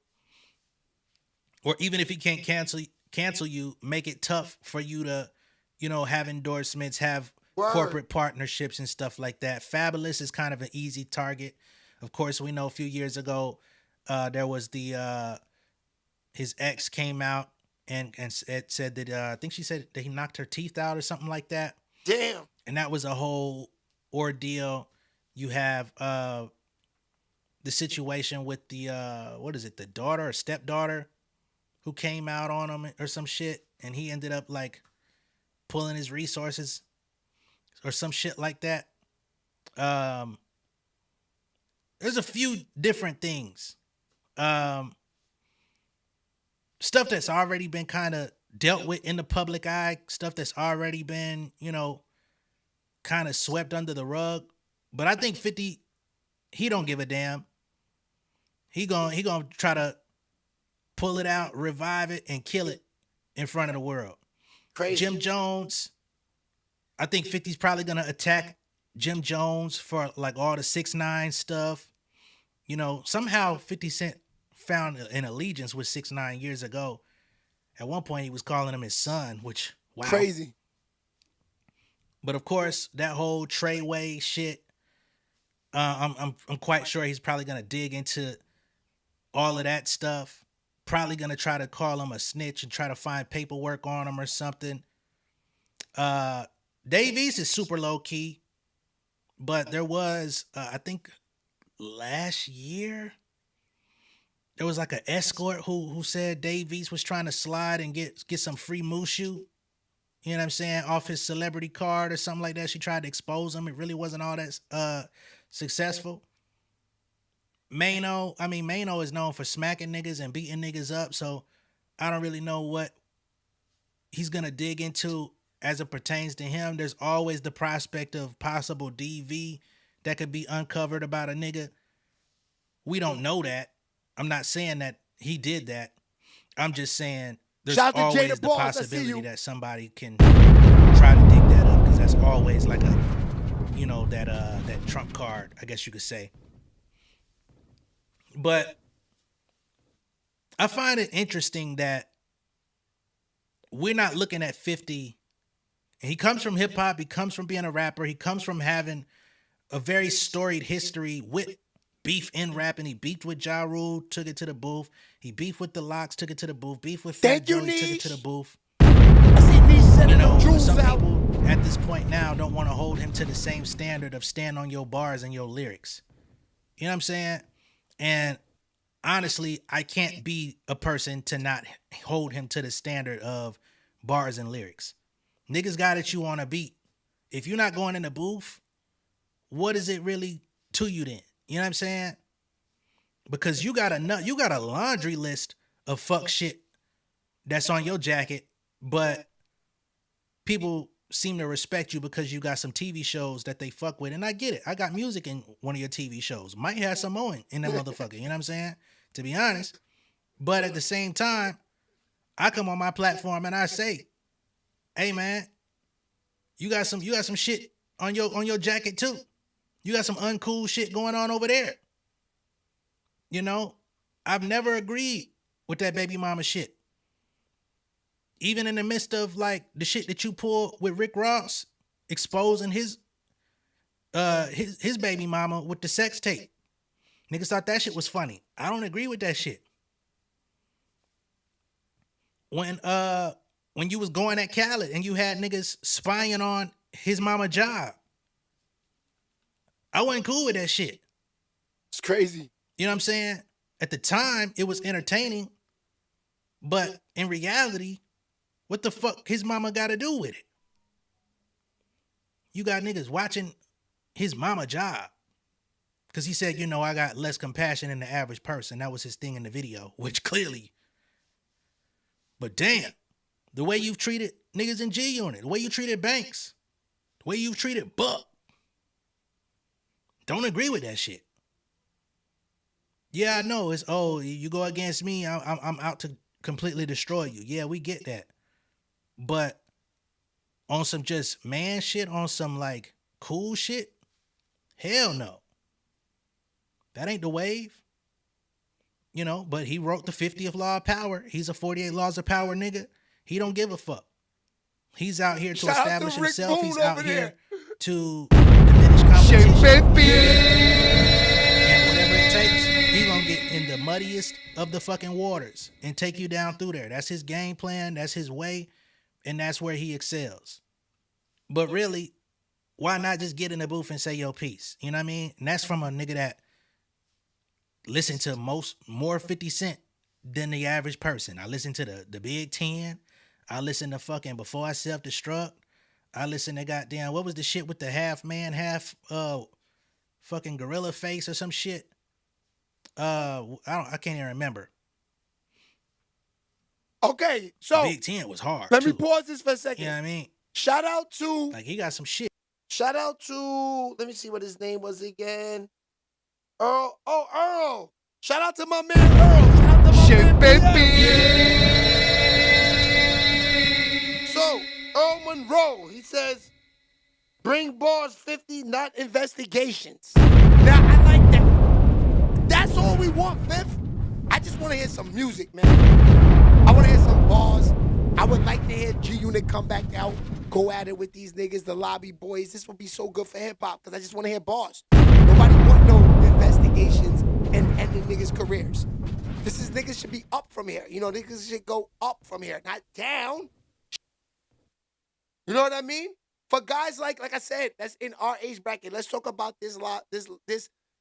Or even if he can't cancel you, make it tough for you to, you know, have endorsements, have corporate partnerships and stuff like that. Fabolous is kind of an easy target. Of course, we know a few years ago, there was his ex came out and said that, I think she said that he knocked her teeth out or something like that. Damn. And that was a whole ordeal. You have, the situation with the the daughter or stepdaughter who came out on him or some shit, and he ended up like pulling his resources or some shit like that. There's a few different things. Stuff that's already been kind of dealt with in the public eye, stuff that's already been, you know, kind of swept under the rug. But I think 50, he don't give a damn. He gonna try to pull it out, revive it, and kill it in front of the world. Crazy. Jim Jones, I think 50's probably gonna attack Jim Jones for like all the 6ix9ine stuff. You know, somehow 50 Cent found an allegiance with 6ix9ine years ago. At one point, he was calling him his son, which wow, crazy. But of course, that whole Treyway shit, I'm quite sure he's probably gonna dig into all of that stuff. Probably gonna try to call him a snitch and try to find paperwork on him or something. Dave East is super low key, but there was I think last year there was like an escort who said Dave East was trying to slide and get some free Mushu, you know what I'm saying, off his celebrity card or something like that. She tried to expose him. It really wasn't all that successful. Mano is known for smacking niggas and beating niggas up, so I don't really know what he's gonna dig into as it pertains to him. There's always the prospect of possible DV that could be uncovered about a nigga. We don't know that. I'm not saying that he did that. I'm just saying there's always the possibility that somebody can try to dig that up because that's always like a, you know, that trump card, I guess you could say. But I find it interesting that we're not looking at 50. And he comes from hip hop. He comes from being a rapper. He comes from having a very storied history with beef in rap. And he beefed with Ja Rule, took it to the booth. He beefed with the Locks, took it to the booth. Beef with Fat Joe, took it to the booth. You know, some people at this point now don't want to hold him to the same standard of stand on your bars and your lyrics. You know what I'm saying? And honestly, I can't be a person to not hold him to the standard of bars and lyrics. Niggas got at you on a beat. If you're not going in the booth, what is it really to you then? You know what I'm saying? Because you got a laundry list of fuck shit that's on your jacket, but people seem to respect you because you got some TV shows that they fuck with. And I get it. I got music in one of your TV shows. Might have some Owen in that motherfucker. You know what I'm saying? To be honest. But at the same time, I come on my platform and I say, hey man, you got some shit on your jacket too. You got some uncool shit going on over there. You know, I've never agreed with that baby mama shit. Even in the midst of like the shit that you pulled with Rick Ross exposing his baby mama with the sex tape. Niggas thought that shit was funny. I don't agree with that shit. When you was going at Khaled and you had niggas spying on his mama job, I wasn't cool with that shit. It's crazy. You know what I'm saying? At the time, it was entertaining, but in reality, what the fuck his mama got to do with it? You got niggas watching his mama job because he said, you know, I got less compassion than the average person. That was his thing in the video, which clearly. But damn, the way you've treated niggas in G Unit, the way you treated Banks, the way you've treated Buck, don't agree with that shit. Yeah, I know it's, oh, you go against me, I'm out to completely destroy you. Yeah, we get that. But on some just man shit, on some like cool shit, hell no. That ain't the wave. You know, but he wrote the 50th Law of Power. He's a 48 Laws of Power nigga. He don't give a fuck. He's out here to establish himself. He's out here to diminish competition. And whatever it takes, he gonna get in the muddiest of the fucking waters and take you down through there. That's his game plan. That's his way. And that's where he excels. But really, why not just get in the booth and say your piece? You know what I mean? And that's from a nigga that listen to more 50 Cent than the average person. I listen to the Big 10. I listen to fucking Before I Self-Destruct. I listen to goddamn, what was the shit with the half man, half fucking gorilla face or some shit? I can't even remember. Okay, so Big 10 was hard. Let me pause this for a second. You know what I mean? Shout out to, like, he got some shit. Shout out to, let me see what his name was again. Earl. Oh, Earl. Shout out to my man Earl. Shout out to my man baby. So, Earl Monroe, he says, bring bars 50, not investigations. Now, I like that. That's all we want, Fifth. I just want to hear some music, man. I want to hear some bars. I would like to hear G-Unit come back out, go at it with these niggas, the Lobby Boys. This would be so good for hip-hop because I just want to hear bars. Nobody want no investigations and ending niggas' careers. Niggas should be up from here. You know, niggas should go up from here, not down. You know what I mean? For guys like I said, that's in our age bracket. Let's talk about this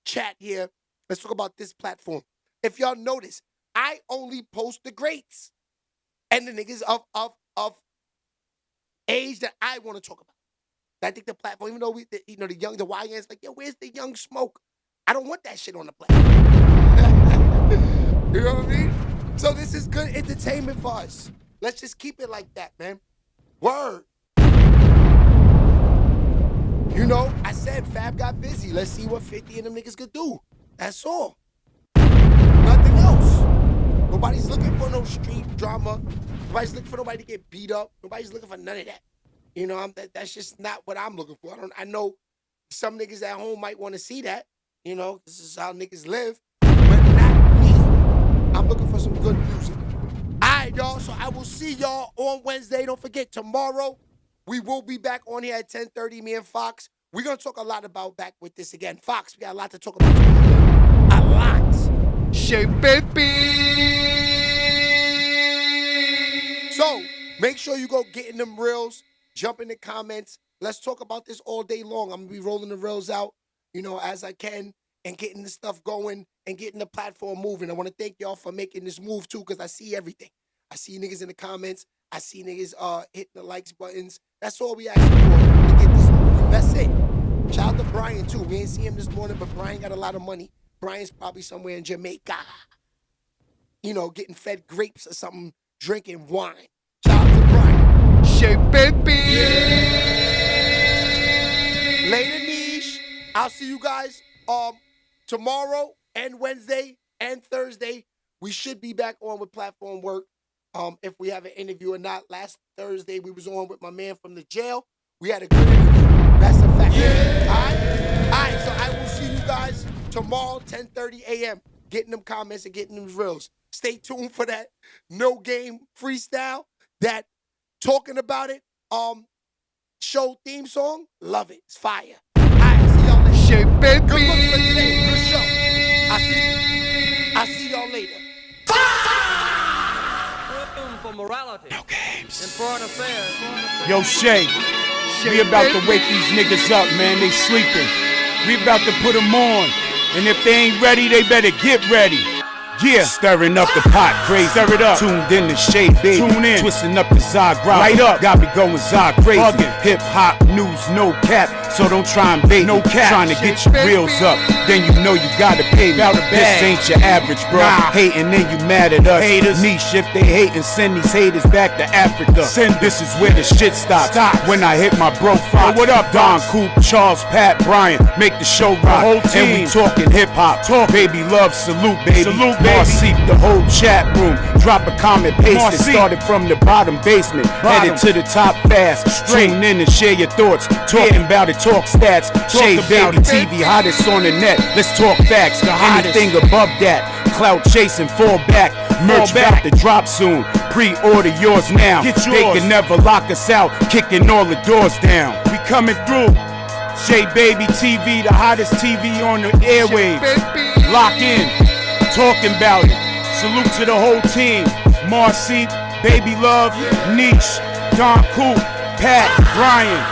chat here. Let's talk about this platform. If y'all notice, I only post the greats and the niggas of age that I want to talk about. I think the platform, even though the YN's like, yo, where's the young smoke? I don't want that shit on the platform. You know what I mean? So this is good entertainment for us. Let's just keep it like that, man. Word. You know, I said Fab got busy. Let's see what 50 and them niggas could do. That's all. Nothing else. Nobody's looking for no street drama. Nobody's looking for nobody to get beat up. Nobody's looking for none of that. You know, that's just not what I'm looking for. I know some niggas at home might want to see that. You know, this is how niggas live. But not me. I'm looking for some good music. All right, y'all. So I will see y'all on Wednesday. Don't forget, tomorrow we will be back on here at 10:30, me and Fox. We're going to talk a lot about back with this again. Fox, we got a lot to talk about tomorrow. A lot. Baby. So make sure you go get in them reels. Jump in the comments. Let's talk about this all day long. I'm going to be rolling the reels out, you know, as I can and getting the stuff going and getting the platform moving. I want to thank y'all for making this move, too, because I see everything. I see niggas in the comments. I see niggas hitting the likes buttons. That's all we asking for to get this moving. That's it. Shout out to Brian, too. We ain't see him this morning, but Brian got a lot of money. Brian's probably somewhere in Jamaica, you know, getting fed grapes or something, drinking wine. Shout out to Brian. Baby. Later, niche. I'll see you guys tomorrow and Wednesday and Thursday. We should be back on with platform work if we have an interview or not. Last Thursday, we was on with my man from the jail. We had a good interview. That's a fact. Yeah. All right, so I will see you guys tomorrow, 10:30 a.m., getting them comments and getting them reels. Stay tuned for that No Game freestyle, that talking about it show theme song. Love it. It's fire. All right, I'll see y'all later. Baby. Good looks for today. Good show. I see y'all later. For morality. No games. And foreign affairs. Yo, Shay, we about to wake these niggas up, man. They sleeping. We about to put them on. And if they ain't ready, they better get ready. Yeah, stirring up the pot, crazy. Stir it up. Tuned in to Shea, baby. Tune in. Twisting up the Zog Right up. Got me going Zog crazy. Hip hop news, no cap. So don't try and bait. No cap. Trying to get your reels up. Then you know you gotta pay me. This ain't your average, bro. Hating, then you mad at us. Haters. Niche, if they hating, send these haters back to Africa. This is where the shit stops. When I hit my bro Fox. What up, Don Coop, Charles, Pat, Brian. Make the show rock. Whole team. And we talking hip hop. Baby love, salute, baby. Salute, baby. Marcy, the whole chat room. Drop a comment, paste it. Started from the bottom basement. Headed to the top fast. Tune in and share your thoughts. Talking about it, talk stats. SHEABABYTV, hottest on the net. Let's talk facts. Anything above that. Cloud chasing, fall back. Merch about to drop soon. Pre-order yours now. They can never lock us out. Kicking all the doors down. We coming through. SHEABABYTV, the hottest TV on the airwaves. Lock in. Talking about it. Salute to the whole team. Marcy, Baby Love, Niche, Don Coop, Pat, Brian,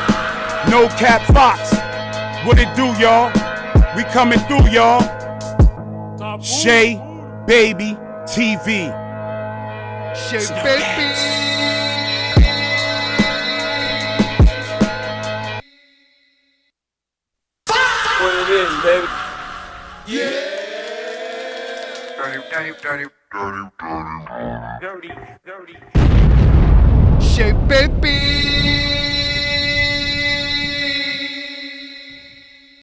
No Cap Fox. What it do, y'all? We coming through, y'all. SHEABABYTV. Baby. What it is, baby. Yeah. Baby.